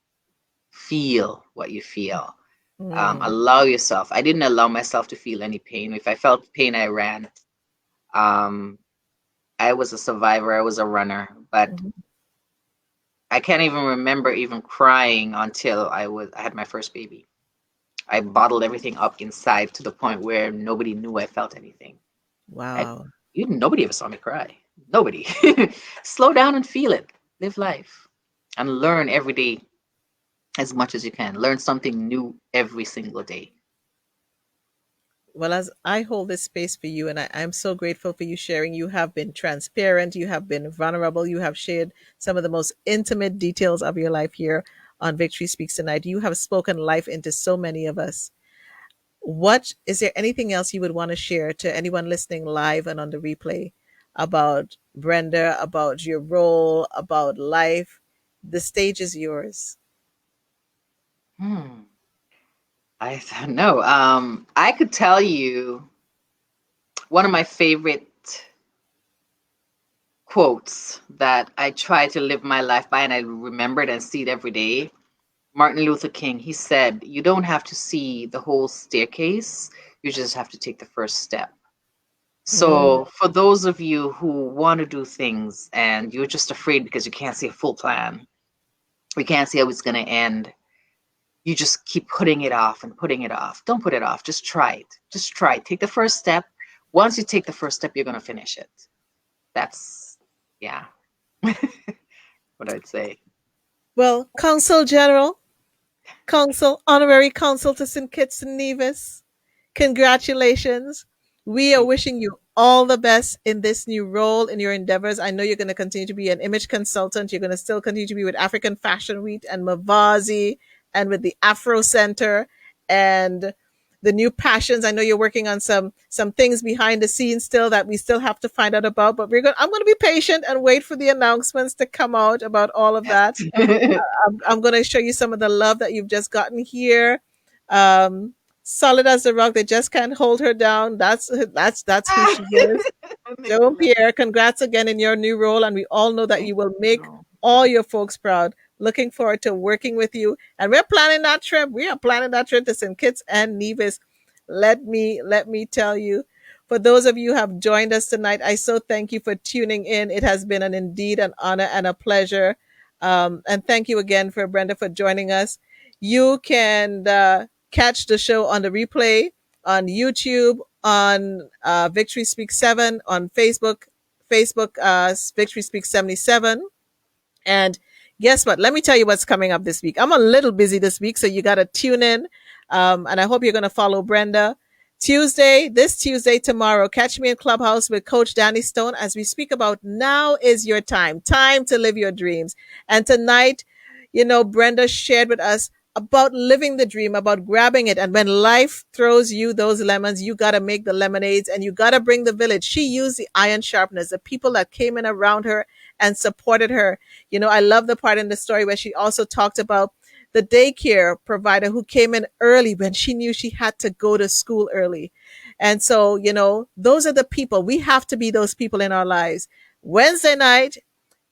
Feel what you feel. Mm, Allow yourself. I didn't allow myself to feel any pain. If I felt pain, I ran. Um, I was a survivor. I was a runner, but mhm. I can't even remember even crying until I had my first baby. I bottled everything up inside to the point where nobody knew I felt anything. I, Wow. nobody ever saw me cry. Nobody. Slow down and feel it. Live life and learn every day as much as you can. Learn something new every single day. Well, as I hold this space for you, and I'm so grateful for you sharing, you have been transparent, you have been vulnerable, you have shared some of the most intimate details of your life here on Victory Speaks Tonight. You have spoken life into so many of us. What is there anything else you would want to share to anyone listening live and on the replay about Brenda, about your role, about life? The stage is yours. Hmm. I don't know. I could tell you one of my favorite quotes that I try to live my life by, and I remember it and see it every day. Martin Luther King, he said, "You don't have to see the whole staircase, you just have to take the first step." Mm, So, for those of you who want to do things and you're just afraid because you can't see a full plan, you can't see how it's going to end, you just keep putting it off and putting it off. Don't put it off. Just try it. Just try it. Take the first step. Once you take the first step, you're going to finish it. That's, yeah, what I'd say. well, Consul General, Consul, Honorary Consul to St. Kitts and Nevis. Congratulations. We are Thank wishing you all the best in this new role in your endeavors. I know you're going to continue to be an image consultant. You're going to still continue to be with African Fashion Week and Mavazi and with the Afro Center and the new passions. I know you're working on some things behind the scenes still that we still have to find out about, but I'm going to be patient and wait for the announcements to come out about all of that. you. I'm going to show you some of the love that you've just gotten here. Um, Solid as a rock. They just can't hold her down. That's who she is. Joan Nicola. Pierre, congrats again in your new role, and we all know that Thank you will make you. all your folks proud. Looking forward to working with you, and we're planning that trip. We are planning that trip to St. Kitts and Nevis. Let me tell you, for those of you who have joined us tonight, I so thank you for tuning in. It has been indeed an honor and a pleasure. And thank you again for Brenda for joining us. You can catch the show on the replay on YouTube, on Victory Speak 7, on Facebook Victory Speak 77. And guess what? Let me tell you what's coming up this week. I'm a little busy this week, so you got to tune in. And I hope you're going to follow Brenda. This Tuesday, tomorrow, catch me in Clubhouse with Coach Danny Stone as we speak about now is your time to live your dreams. And tonight, Brenda shared with us about living the dream, about grabbing it. And when life throws you those lemons, you got to make the lemonades and you got to bring the village. She used the iron sharpeners, the people that came in around her and supported her. I love the part in the story where she also talked about the daycare provider who came in early when she knew she had to go to school early. And so, those are the people. We have to be those people in our lives. Wednesday night,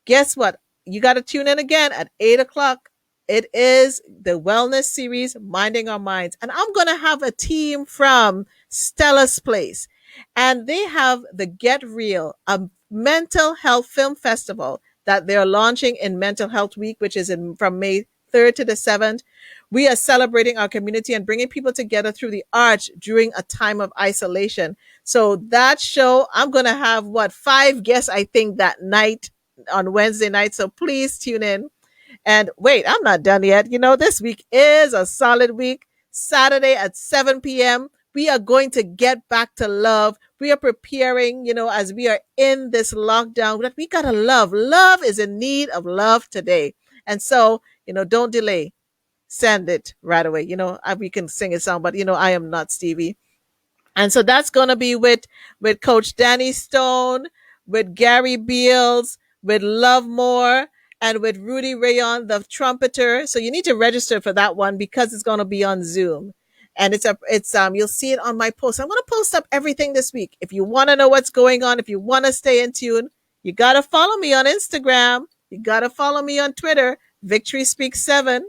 guess what? You got to tune in again at 8 o'clock. It is the wellness series, Minding Our Minds. And I'm going to have a team from Stella's Place. And they have the Get Real, a mental health film festival that they're launching in Mental Health Week, which is from May 3rd to the 7th. We are celebrating our community and bringing people together through the arts during a time of isolation. So that show, I'm going to have 5 guests, I think, that night on Wednesday night. So please tune in. And wait, I'm not done yet. This week is a solid week. Saturday at 7 p.m., we are going to get back to love. We are preparing, as we are in this lockdown, that we got to love. Love is in need of love today. And so, don't delay. Send it right away. We can sing a song, but, I am not Stevie. And so that's going to be with Coach Danny Stone, with Gary Beals, with Love Moore, and with Rudy Rayon, the trumpeter. So you need to register for that one because it's going to be on Zoom. And you'll see it on my post. I'm going to post up everything this week. If you want to know what's going on, if you want to stay in tune, you got to follow me on Instagram. You got to follow me on Twitter, Victory Speaks 7.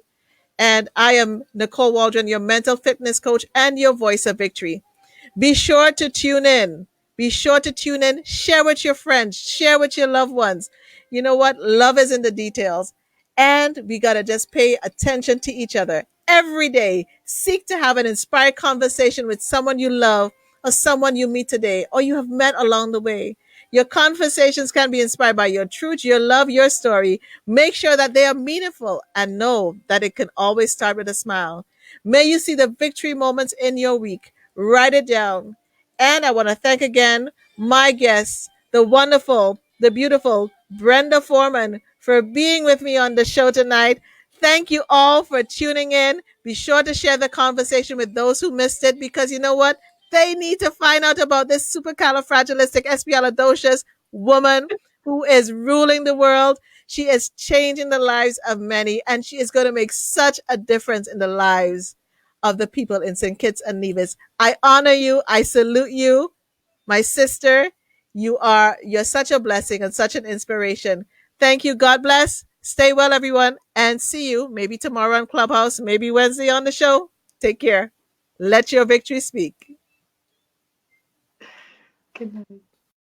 And I am Nicole Waldron, your mental fitness coach and your voice of victory. Be sure to tune in. Be sure to tune in. Share with your friends. Share with your loved ones. You know what? Love is in the details. And we got to just pay attention to each other every day. Seek to have an inspired conversation with someone you love or someone you meet today or you have met along the way. Your conversations can be inspired by your truth, your love, your story. Make sure that they are meaningful and know that it can always start with a smile. May you see the victory moments in your week. Write it down. And I want to thank again my guest, the wonderful, the beautiful Brenda Foreman, for being with me on the show tonight. Thank you all for tuning in. Be sure to share the conversation with those who missed it because you know what? They need to find out about this supercalifragilisticexpialidocious woman who is ruling the world. She is changing the lives of many, and she is going to make such a difference in the lives of the people in St. Kitts and Nevis. I honor you. I salute you, my sister. You're such a blessing and such an inspiration. Thank you. God bless. Stay well, everyone, and see you maybe tomorrow on Clubhouse, maybe Wednesday on the show. Take care. Let your victory speak. Good night.